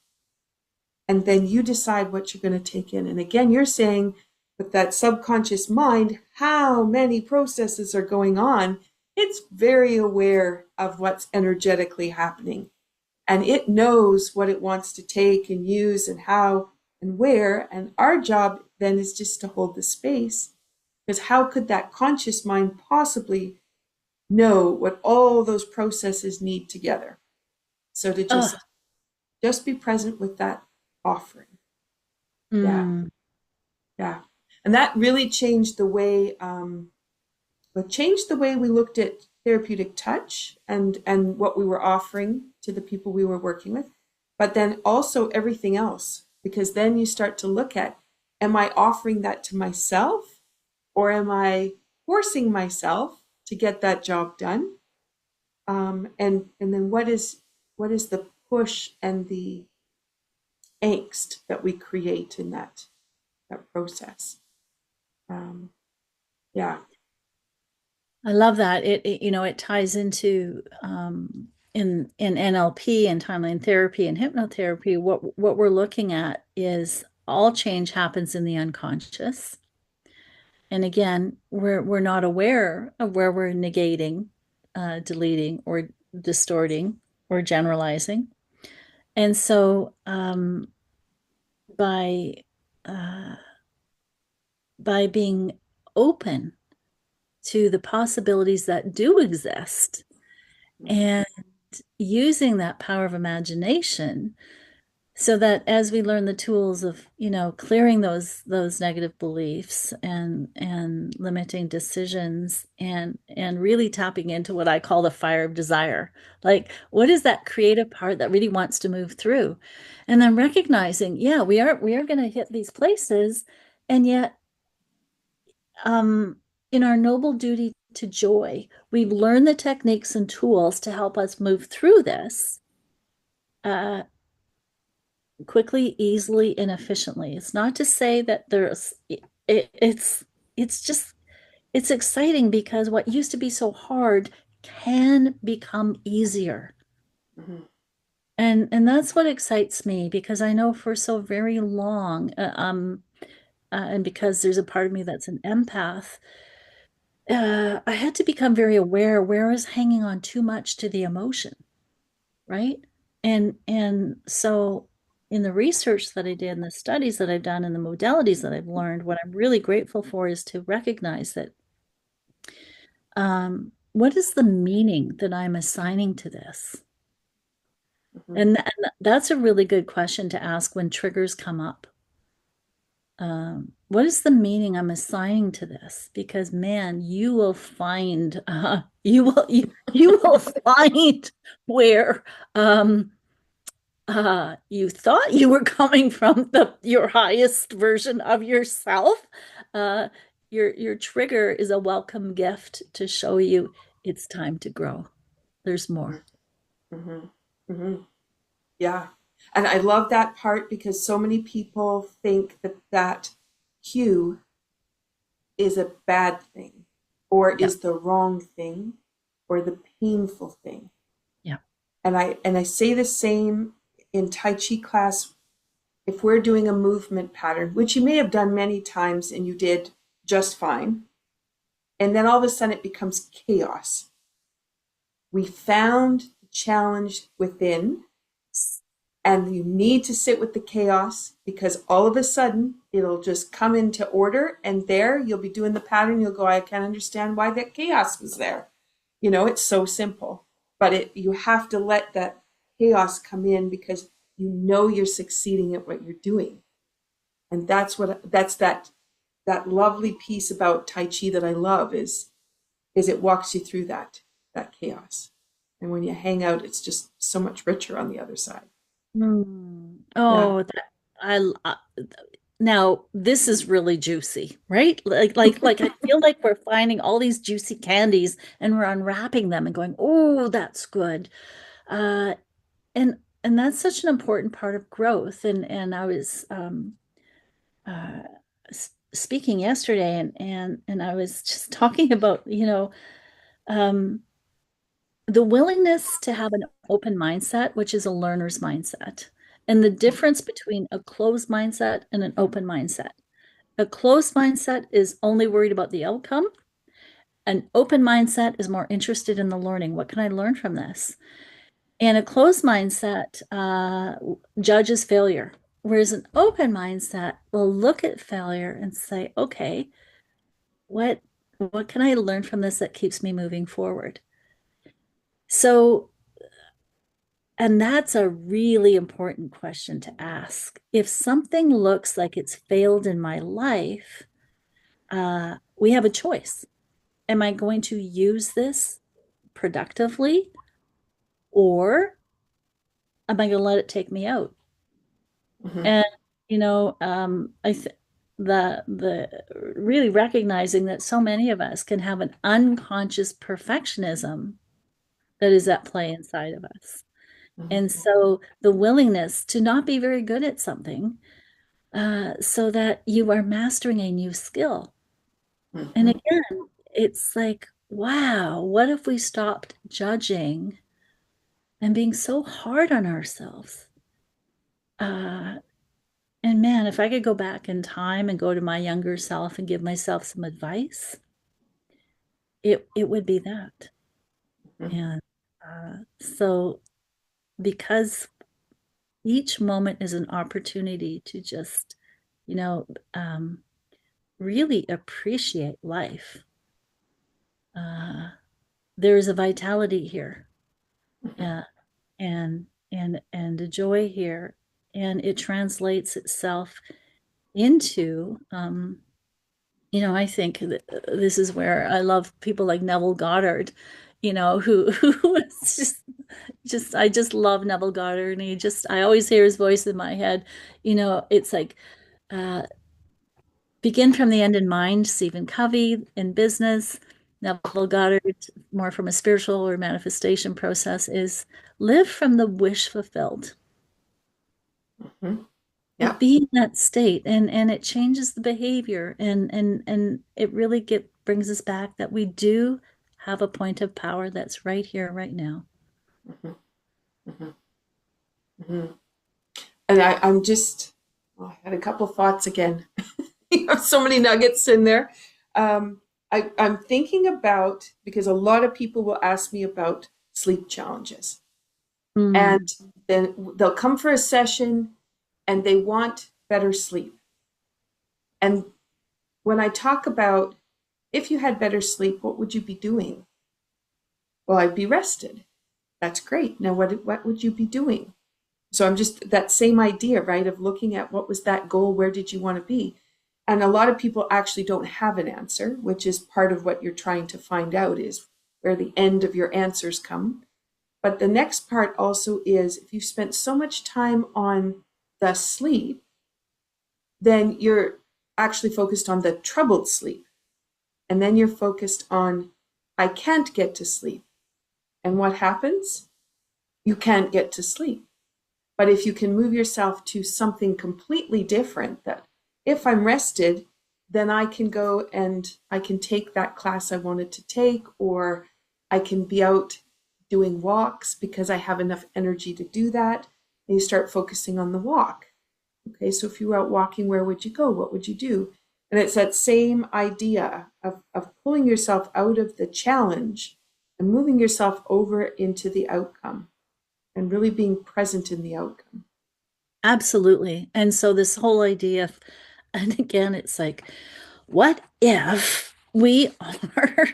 and then you decide what you're going to take in. And again, you're saying with that subconscious mind, how many processes are going on. It's very aware of what's energetically happening. And it knows what it wants to take and use and how and where. And our job then is just to hold the space. Because how could that conscious mind possibly know what all those processes need together? So to Oh, just be present with that offering. Yeah, mm, yeah. And that really changed the way but changed the way we looked at therapeutic touch and what we were offering to the people we were working with, but then also everything else, because then you start to look at, am I offering that to myself or am I forcing myself to get that job done? And then what is the push and the angst that we create in that process? Um, yeah. I love that. It ties into in NLP and timeline therapy and hypnotherapy. What we're looking at is all change happens in the unconscious. And again, we're not aware of where we're negating, deleting, or distorting or generalizing. And so by uh, by being open to the possibilities that do exist and using that power of imagination so that as we learn the tools of clearing those negative beliefs and limiting decisions and really tapping into what I call the fire of desire, like what is that creative part that really wants to move through, and then recognizing, yeah, we are going to hit these places, and yet in our noble duty to joy, we've learned the techniques and tools to help us move through this uh, quickly, easily, and efficiently. It's not to say that it's just it's exciting because what used to be so hard can become easier. Mhm. And that's what excites me, because I know for so very long, and because there's a part of me that's an empath, I had to become very aware where I was hanging on too much to the emotion, right? And so in the research that I did and the studies that I've done and the modalities that I've learned, what I'm really grateful for is to recognize that what is the meaning that I'm assigning to this? Mhm. And that's a really good question to ask when triggers come up. What is the meaning I'm assigning to this? Because man, you will find you will find where you thought you were coming from your highest version of yourself. Uh, your trigger is a welcome gift to show you it's time to grow. There's more. Mm-hmm. Mm-hmm. Yeah. And I love that part because so many people think that that cue is a bad thing or Yeah. is the wrong thing or the painful thing. Yeah. And I say the same in Tai Chi class if we're doing a movement pattern, which you may have done many times and you did just fine, and then all of a sudden it becomes chaos. We found the challenge within, and you need to sit with the chaos because all of a sudden it'll just come into order, and there you'll be doing the pattern. You'll go, I can't understand why that chaos was there. It's so simple, but you have to let that chaos come in because you're succeeding at what you're doing. And that's that lovely piece about Tai Chi that I love is it walks you through that chaos. And when you hang out, it's just so much richer on the other side. Mm. Yeah. Oh, I now this is really juicy, right? Like I feel like we're finding all these juicy candies and we're unwrapping them and going, "Oh, that's good." Uh, and that's such an important part of growth. And I was uh, speaking yesterday, and I was just talking about, um, the willingness to have an open mindset, which is a learner's mindset, and the difference between a closed mindset and an open mindset. A closed mindset is only worried about the outcome. An open mindset is more interested in the learning. What can I learn from this? And a closed mindset judges failure, whereas an open mindset will look at failure and say, okay, what what can I learn from this that keeps me moving forward? So, and that's a really important question to ask. If something looks like it's failed in my life, we have a choice. Am I going to use this productively, or am I going to let it take me out? Mm-hmm. And I think the really recognizing that so many of us can have an unconscious perfectionism that is at play inside of us. Mm-hmm. And so the willingness to not be very good at something, so that you are mastering a new skill. And Mm-hmm. again, it's like, wow, what if we stopped judging and being so hard on ourselves? Uh, and man, if I could go back in time and go to my younger self and give myself some advice, it would be that. Mm-hmm. And so, because each moment is an opportunity to just, you know, um, really appreciate life. Uh, there is a vitality here, uh, and a joy here, and it translates itself into, I think this is where I love people like Neville Goddard, who is just I just love Neville Goddard, and I always hear his voice in my head. It's like, uh, begin from the end in mind. Stephen Covey in business, Neville Goddard, more from a spiritual or manifestation process, is live from the wish fulfilled. Mm-hmm. Like, Yeah. be in that state, and it changes the behavior, and it really brings us back that we do have a point of power that's right here, right now. Mm-hmm. Mm-hmm. Mm-hmm. And I'm just, I had a couple thoughts again. You have so many nuggets in there. I'm thinking about, because a lot of people will ask me about sleep challenges. And Mm, then they'll come for a session and they want better sleep. And when I talk about if you had better sleep, what would you be doing? Well, I'd be rested. That's great. Now, what would you be doing? So I'm just that same idea, right, of looking at what was that goal, where did you want to be? And a lot of people actually don't have an answer, which is part of what you're trying to find out is where the end of your answers come. But the next part also is if you spent so much time on the sleep, then you're actually focused on the troubled sleep. and then you're focused on, I can't get to sleep. And what happens? You can't get to sleep. But if you can move yourself to something completely different, that if I'm rested, then I can go and I can take that class I wanted to take, or I can be out doing walks because I have enough energy to do that. And you start focusing on the walk. Okay, so if you were out walking, where would you go? What would you do? And it's that same idea of pulling yourself out of the challenge and moving yourself over into the outcome and really being present in the outcome. Absolutely. And so this whole idea of, and again, it's like, what if we are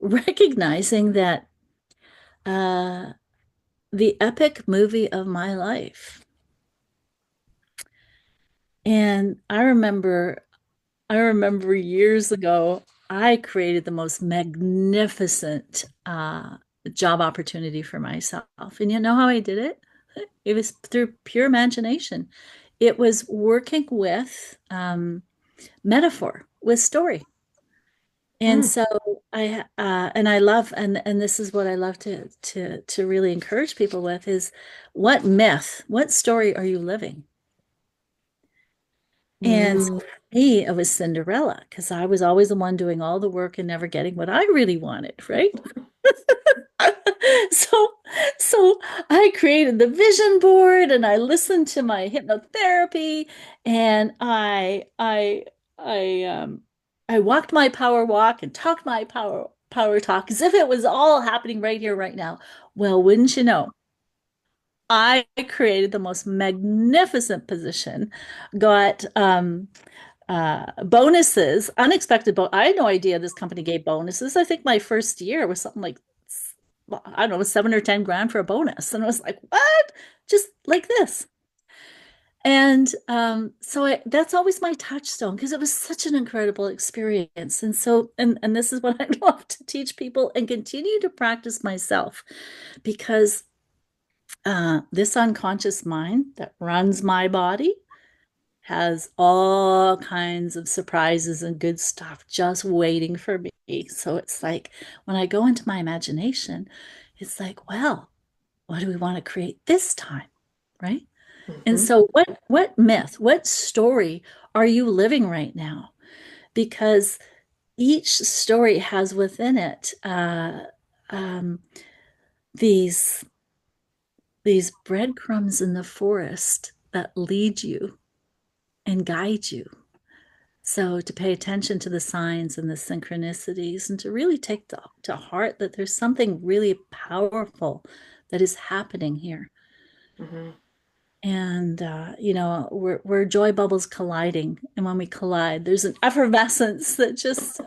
recognizing that the epic movie of my life. And I remember years ago, I created the most magnificent job opportunity for myself. And you know how I did it? It was through pure imagination. It was working with metaphor, with story. And Mm, so I love, and this is what I love to really encourage people with is, what myth, what story are you living? And so mm, for me, it was Cinderella, because I was always the one doing all the work and never getting what I really wanted, right? So, so I created the vision board and I listened to my hypnotherapy and I walked my power walk and talked my power talk as if it was all happening right here, right now. Well, wouldn't you know? I created the most magnificent position, got bonuses, unexpected. I had no idea this company gave bonuses. I think my first year was something like, I don't know, 7 or 10 grand for a bonus. And I was like, what? Just like this. And that's always my touchstone because it was such an incredible experience. And so, and this is what I love to teach people and continue to practice myself, because this unconscious mind that runs my body has all kinds of surprises and good stuff just waiting for me. So it's like when I go into my imagination, it's like, well, what do we want to create this time? Right? And mhm, so what myth, what story are you living right now? Because each story has within it um, these these breadcrumbs in the forest that lead you and guide you. So to pay attention to the signs and the synchronicities and to really take to heart that there's something really powerful that is happening here. mhm. And we're joy bubbles colliding. And when we collide, there's an effervescence that just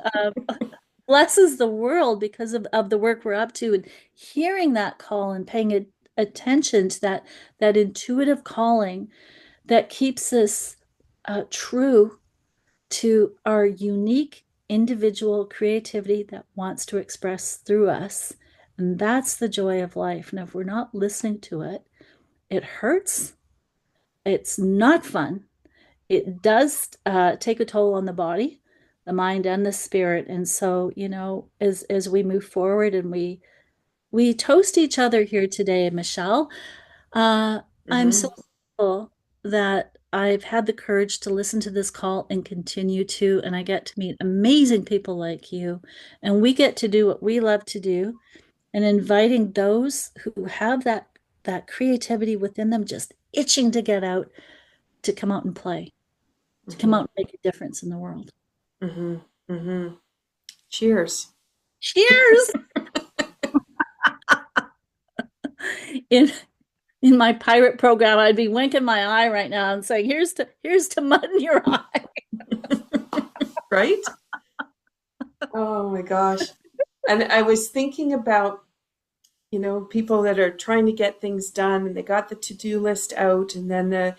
blesses the world because of the work we're up to, and hearing that call and paying attention to that intuitive calling that keeps us true to our unique individual creativity that wants to express through us. And that's the joy of life. And if we're not listening to it, it hurts. It's not fun. It does take a toll on the body, the mind, and the spirit. And so, as we move forward and we toast each other here today, Michelle, uh, I'm so Mhm. grateful that I've had the courage to listen to this call and continue to, and I get to meet amazing people like you, and we get to do what we love to do, and inviting those who have that creativity within them, just itching to get out, to come out and play, to come out Mhm. and make a difference in the world. Mhm. Mhm. Cheers. Cheers! In in my pirate program, I'd be winking my eye right now and saying, "Here's to mud in your eye." Right? Oh my gosh. And I was thinking about, people that are trying to get things done and they got the to-do list out, and then the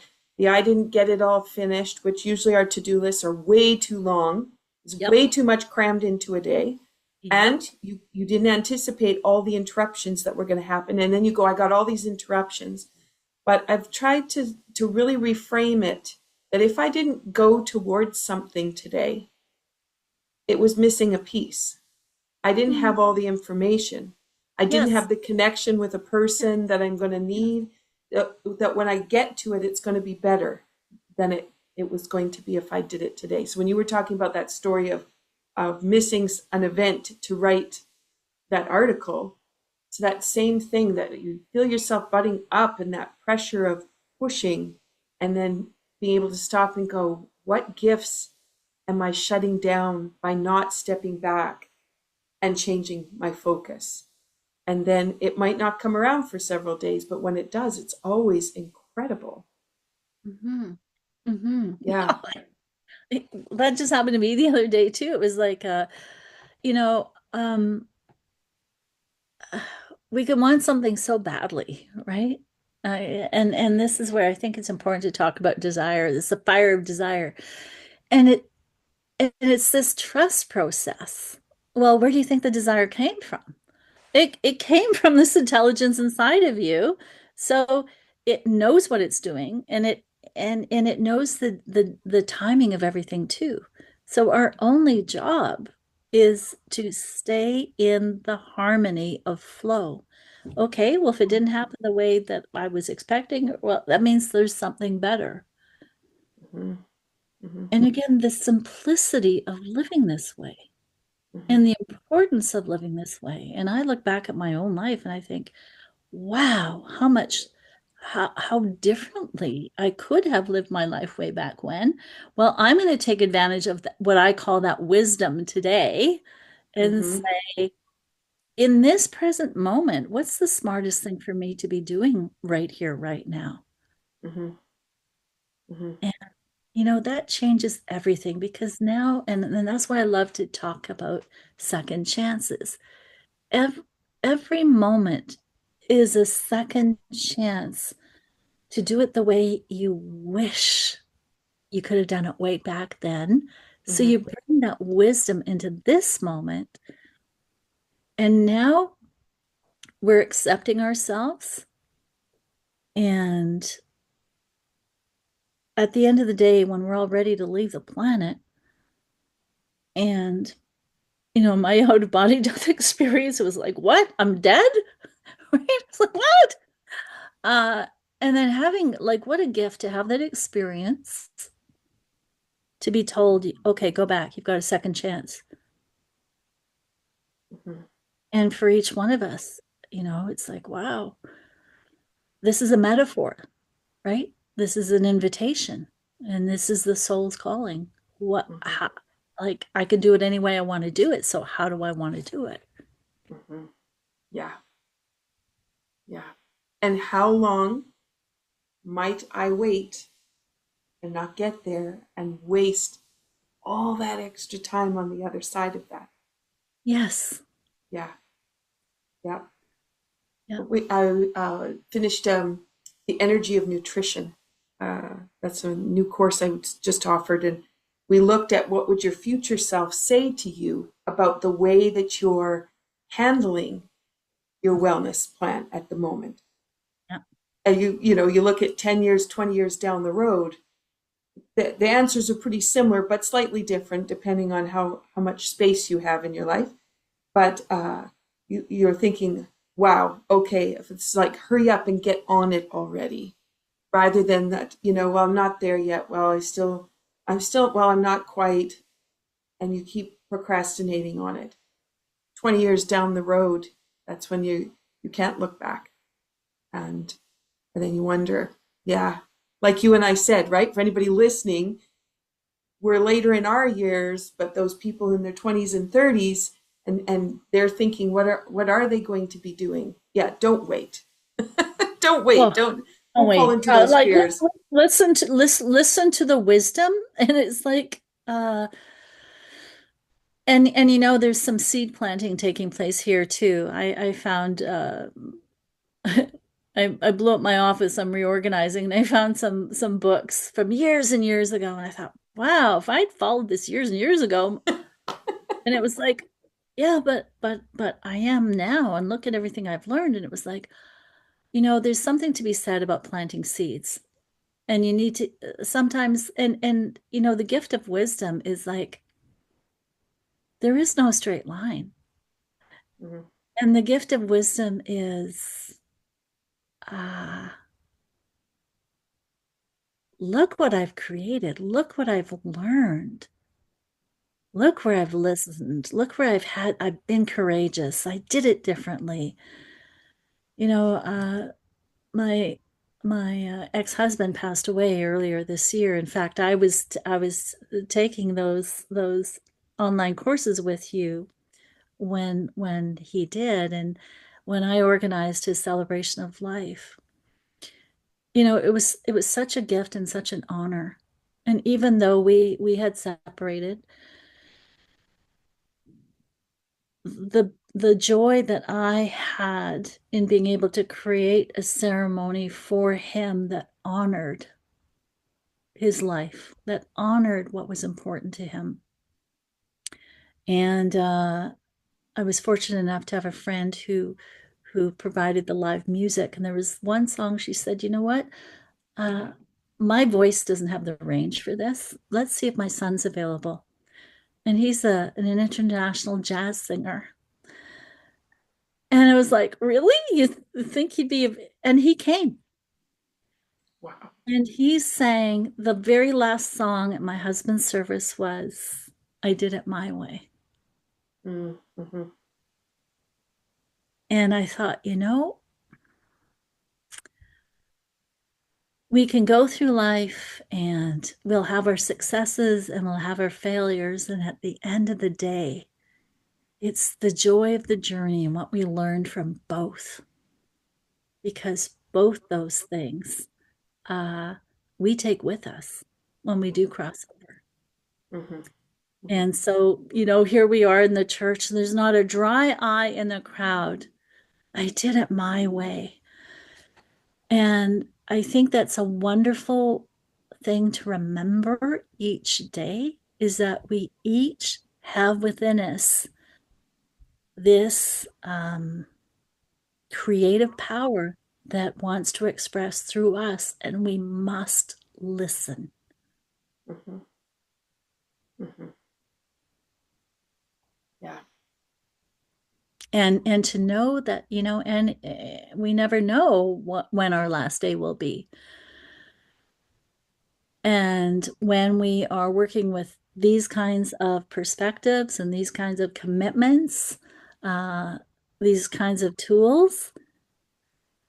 I didn't get it all finished, which usually our to-do lists are way too long. There's Yep. way too much crammed into a day. Yep. And you didn't anticipate all the interruptions that were going to happen. And then you go, I got all these interruptions. But I've tried to really reframe it that if I didn't go towards something today, it was missing a piece. I didn't have all the information. I didn't Yes. have the connection with a person that I'm going to Yes. need, that when I get to it, it's going to be better than it was going to be if I did it today. So when you were talking about that story of missing an event to write that article, it's that same thing that you feel yourself butting up and that pressure of pushing, and then being able to stop and go, what gifts am I shutting down by not stepping back and changing my focus? And then it might not come around for several days, but when it does, it's always incredible. Mm-hmm. Mm-hmm. Yeah. That just happened to me the other day too. It was like, you know, we can want something so badly, right? And this is where I think it's important to talk about desire. It's the fire of desire, and it's this trust process. Well, where do you think the desire came from? It came from this intelligence inside of you. So it knows what it's doing, and it knows the timing of everything too. So our only job is to stay in the harmony of flow. Okay, well, if it didn't happen the way that I was expecting, well, that means there's something better. Hmm. Hmm. And again, the simplicity of living this way Hmm. and the importance of living this way. And I look back at my own life and I think, wow, how differently I could have lived my life way back when. Well, I'm going to take advantage of what I call that wisdom today and Hmm. say, in this present moment, what's the smartest thing for me to be doing right here, right now? Hmm. Hmm. And that changes everything because now, and that's why I love to talk about second chances. Every, every moment is a second chance to do it the way you wish you could have done it way back then. So Hmm. you bring that wisdom into this moment. And now we're accepting ourselves. And at the end of the day, when we're all ready to leave the planet, and my out of body death experience was like, what? I'm dead? Right? It's like, what? Uh, and then having like, what a gift to have that experience, to be told, okay, go back, you've got a second chance. Hmm. And for each one of us, it's like, wow, this is a metaphor, right? This is an invitation, and this is the soul's calling. Hmm. Like, I could do it any way I want to do it. So how do I want to do it? Hmm. Yeah. Yeah. And how long might I wait and not get there and waste all that extra time on the other side of that? Yes. Yeah. Yeah. Yeah. I finished The Energy of Nutrition. That's a new course I just offered. And we looked at what would your future self say to you about the way that you're handling your wellness plan at the moment. Yeah. And you look at 10 years, 20 years down the road, the answers are pretty similar, but slightly different depending on how much space you have in your life. But you're thinking, wow, okay, if it's like hurry up and get on it already, rather than that, well, I'm not there yet. Well, well, I'm not quite, and you keep procrastinating on it. 20 years down the road, that's when you can't look back, and and then you wonder, yeah, like you and I said, right? For anybody listening, we're later in our years, but those people in their 20s and 30s, and they're thinking, what are they going to be doing? Yeah, don't wait. Don't wait. Oh, oh Don't fall wait. into those Like, fears. listen to the wisdom, and it's like, and there's some seed planting taking place here too. I found I blew up my office. I'm reorganizing, and I found some books from years and years ago, and I thought, wow, if I'd followed this years and years ago, and it was like, yeah, but I am now, and look at everything I've learned, and it was like, there's something to be said about planting seeds, and you need to sometimes, and the gift of wisdom is like, There is no straight line. Mhm. And the gift of wisdom is, look what I've created. Look what I've learned. Look where I've listened. Look where I've been courageous. I did it differently. You know, my ex-husband passed away earlier this year. In fact, I was taking those online courses with you when he did, and when I organized his celebration of life. It was such a gift and such an honor. And even though we had separated, the joy that I had in being able to create a ceremony for him that honored his life, that honored what was important to him. And I was fortunate enough to have a friend who provided the live music. And there was one song she said, you know what? Uh, my voice doesn't have the range for this. Let's see if my son's available. And he's an international jazz singer. And I was like, really? You think he'd be? And he came. Wow. And he sang the very last song at my husband's service was, I Did It My Way. Mm-hmm. And I thought, we can go through life and we'll have our successes and we'll have our failures. And at the end of the day, it's the joy of the journey and what we learned from both, because both those things uh, we take with us when we do cross over. Mm-hmm. Mm-hmm. And so, here we are in the church, and there's not a dry eye in the crowd. I did it my way. And I think that's a wonderful thing to remember each day, is that we each have within us this creative power that wants to express through us, and we must listen. Mm-hmm. Mm-hmm. Yeah. And to know that, and we never know when our last day will be. And when we are working with these kinds of perspectives and these kinds of commitments, uh, these kinds of tools,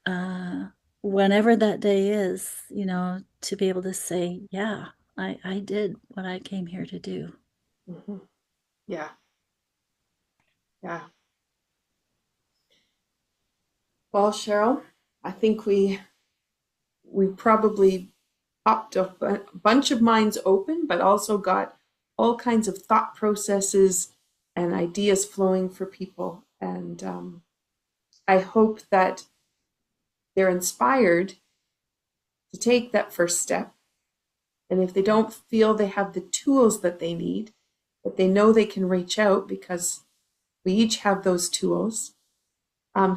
uh, whenever that day is, to be able to say, yeah, I did what I came here to do. Mm-hmm. Yeah. Yeah. Well, Cheryl, I think we probably popped a bunch of minds open, but also got all kinds of thought processes and ideas flowing for people. And I hope that they're inspired to take that first step. And if they don't feel they have the tools that they need, that they know they can reach out, because we each have those tools.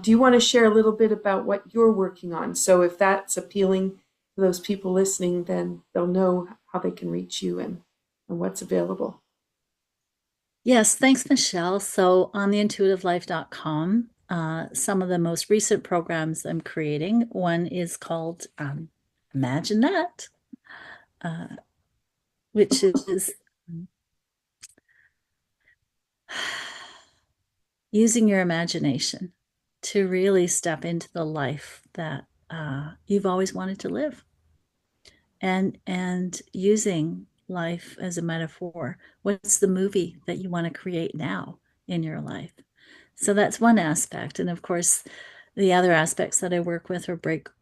Do you want to share a little bit about what you're working on? So if that's appealing to those people listening, then they'll know how they can reach you and what's available. Yes, thanks, Michelle. So on the intuitivelife.com, some of the most recent programs I'm creating, one is called Imagine That, uh, which is using your imagination to really step into the life that you've always wanted to live, and using life as a metaphor. What's the movie that you want to create now in your life? So that's one aspect. And of course, the other aspects that I work with are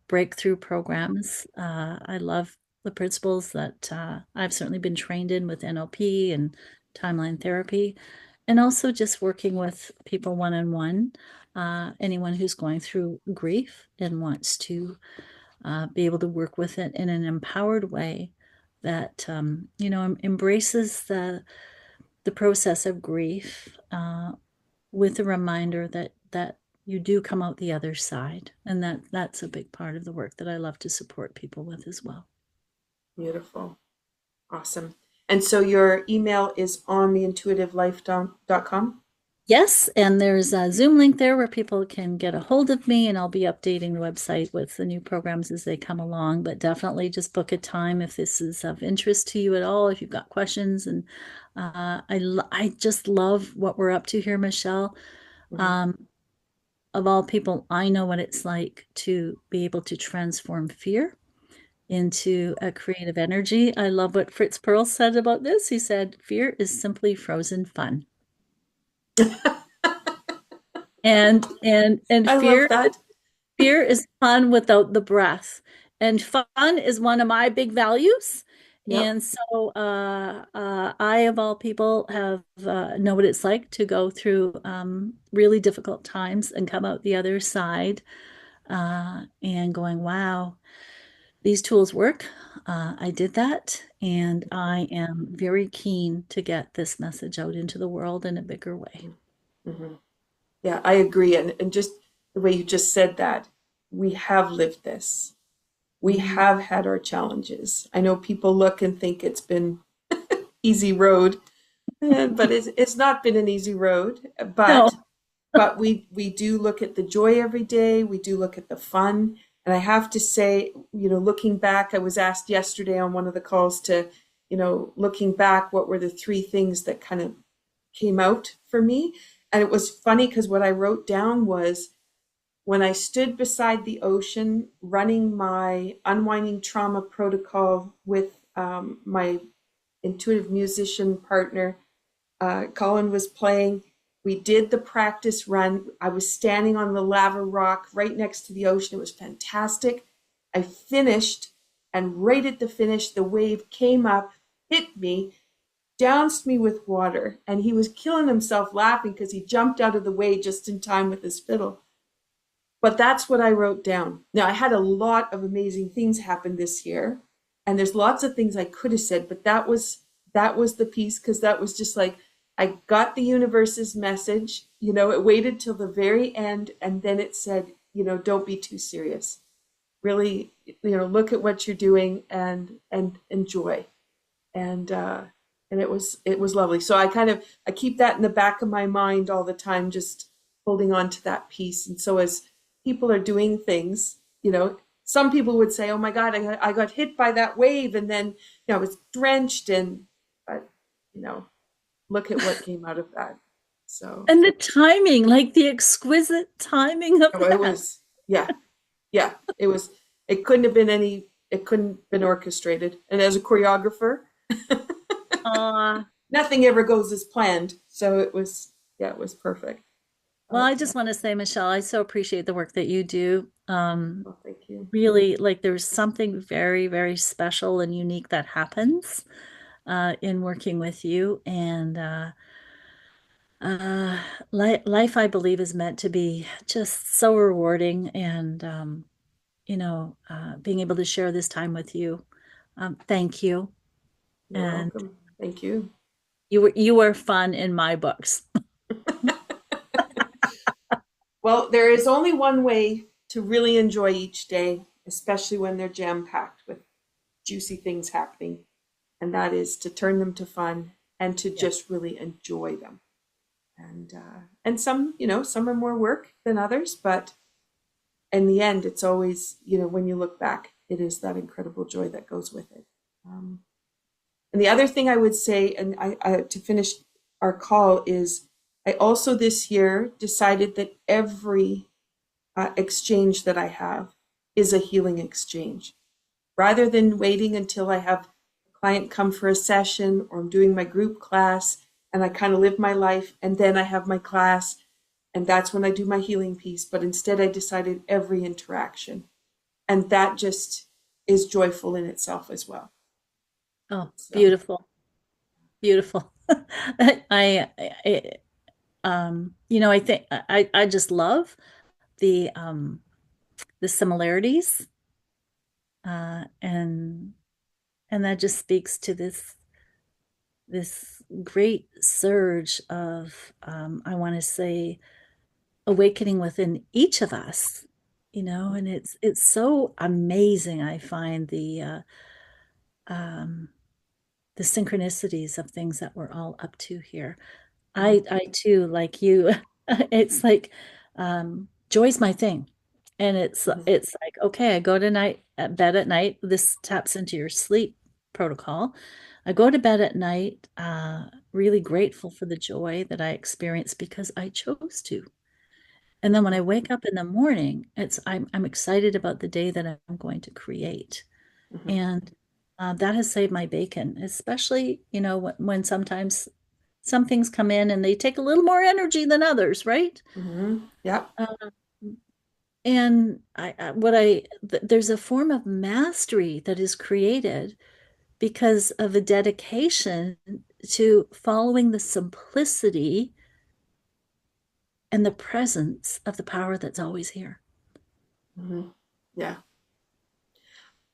breakthrough programs. I love the principles that I've certainly been trained in with NLP and timeline therapy, and also just working with people one-on-one. Anyone who's going through grief and wants to be able to work with it in an empowered way that embraces the process of grief, with a reminder that you do come out the other side, and that's a big part of the work that I love to support people with as well. Beautiful. Awesome. And so your email is on theintuitivelife.com. Yes, and there's a Zoom link there where people can get a hold of me, and I'll be updating the website with the new programs as they come along. But definitely just book a time if this is of interest to you at all, if you've got questions. And I just love what we're up to here, Michelle. Mhm. Um, of all people, I know what it's like to be able to transform fear into a creative energy. I love what Fritz Perl said about this. He said, "Fear is simply frozen fun." And I love fear that. fear is fun without the breath. And fun is one of my big values. Yep. And so I, of all people, have know what it's like to go through really difficult times and come out the other side and going, wow, these tools work. I did that, and I am very keen to get this message out into the world in a bigger way. Hmm. Yeah, I agree. And just the way you just said that, we have lived this. We Mhm. have had our challenges. I know people look and think it's been easy road, but it's not been an easy road. No. But we do look at the joy every day. We do look at the fun. And I have to say, looking back, I was asked yesterday on one of the calls to, looking back, what were the three things that kind of came out for me? And it was funny because what I wrote down was when I stood beside the ocean running my unwinding trauma protocol with my intuitive musician partner, Colin was playing. We did the practice run. I was standing on the lava rock right next to the ocean. It was fantastic. I finished, and right at the finish, the wave came up, hit me, doused me with water, and he was killing himself laughing because he jumped out of the way just in time with his fiddle. But that's what I wrote down. Now, I had a lot of amazing things happen this year, and there's lots of things I could have said, but that was the piece because that was just like I got the universe's message. It waited till the very end, and then it said, don't be too serious. Really, look at what you're doing and enjoy. And it was lovely. So I keep that in the back of my mind all the time, just holding on to that piece. And so as people are doing things, some people would say, "Oh my God, I got hit by that wave, and then I was drenched." But you know, look at what came out of that. So And the timing, like the exquisite timing of oh, it that. was, yeah, yeah, it was. It couldn't have been any. It couldn't have been orchestrated. And as a choreographer, Uh, nothing ever goes as planned. So it was, yeah, it was perfect. well, But I just want to say, Michelle, I so appreciate the work that you do. well, thank you. Really, like there's something very, very special and unique that happens in working with you. And life, I believe, is meant to be just so rewarding. And, being able to share this time with you. Thank you. You're And welcome. Thank you. you were fun in my books. Well, there is only one way to really enjoy each day, especially when they're jam packed with juicy things happening, and that is to turn them to fun and to Yeah. just really enjoy them. And some, some are more work than others, but in the end, it's always, when you look back, it is that incredible joy that goes with it. Um, and the other thing I would say, and to finish our call, is I also this year decided that every exchange that I have is a healing exchange. Rather than waiting until I have a client come for a session or I'm doing my group class and I kind of live my life and then I have my class and that's when I do my healing piece. But instead, I decided every interaction. And that just is joyful in itself as well. Oh, So, beautiful, beautiful. I, I, I think I just love the similarities, and that just speaks to this great surge of I want to say awakening within each of us, and it's so amazing. I find um, the synchronicities of things that we're all up to here. Mhm. I too, like you, it's like joy's my thing. And Mhm. it's like, okay, I go to bed at night. This taps into your sleep protocol. I go to bed at night, really grateful for the joy that I experienced because I chose to. And then when I wake up in the morning, I'm excited about the day that I'm going to create. Mhm. And that has saved my bacon, especially, when sometimes some things come in and they take a little more energy than others, right? Mhm. Yep. Um, and there's a form of mastery that is created because of a dedication to following the simplicity and the presence of the power that's always here. Mhm. Yeah.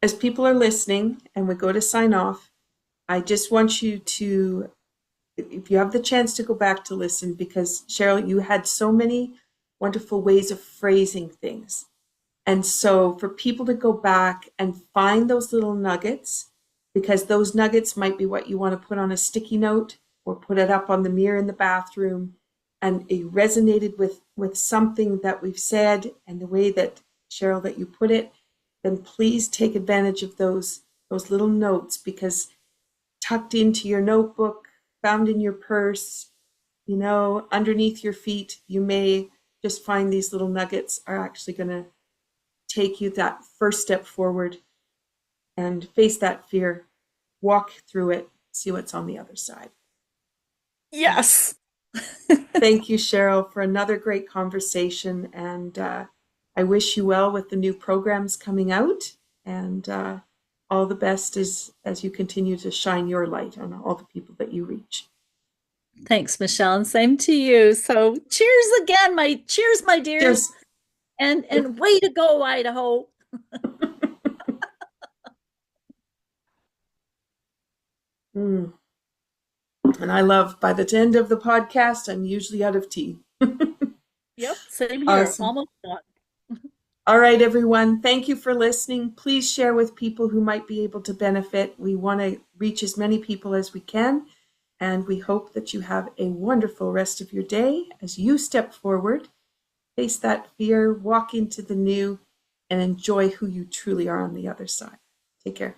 As people are listening and we go to sign off, I just want you to, if you have the chance to go back to listen, because Cheryl, you had so many wonderful ways of phrasing things. And so for people to go back and find those little nuggets, because those nuggets might be what you want to put on a sticky note or put it up on the mirror in the bathroom, and it resonated with something that we've said and the way that, Cheryl, that you put it, then please take advantage of those little notes, because tucked into your notebook, found in your purse, underneath your feet, you may just find these little nuggets are actually going to take you that first step forward and face that fear, walk through it, see what's on the other side. Yes. Thank you, Cheryl, for another great conversation. And I wish you well with the new programs coming out. And all the best as you continue to shine your light on all the people that you reach. Thanks, Michelle, and same to you. So cheers again, my dears. Cheers. And way to go, Idaho. Mm. And I love, by the end of the podcast, I'm usually out of tea. Yep, same here. Awesome. Almost done. All right, everyone. Thank you for listening. Please share with people who might be able to benefit. We want to reach as many people as we can. And we hope that you have a wonderful rest of your day as you step forward, face that fear, walk into the new, and enjoy who you truly are on the other side. Take care.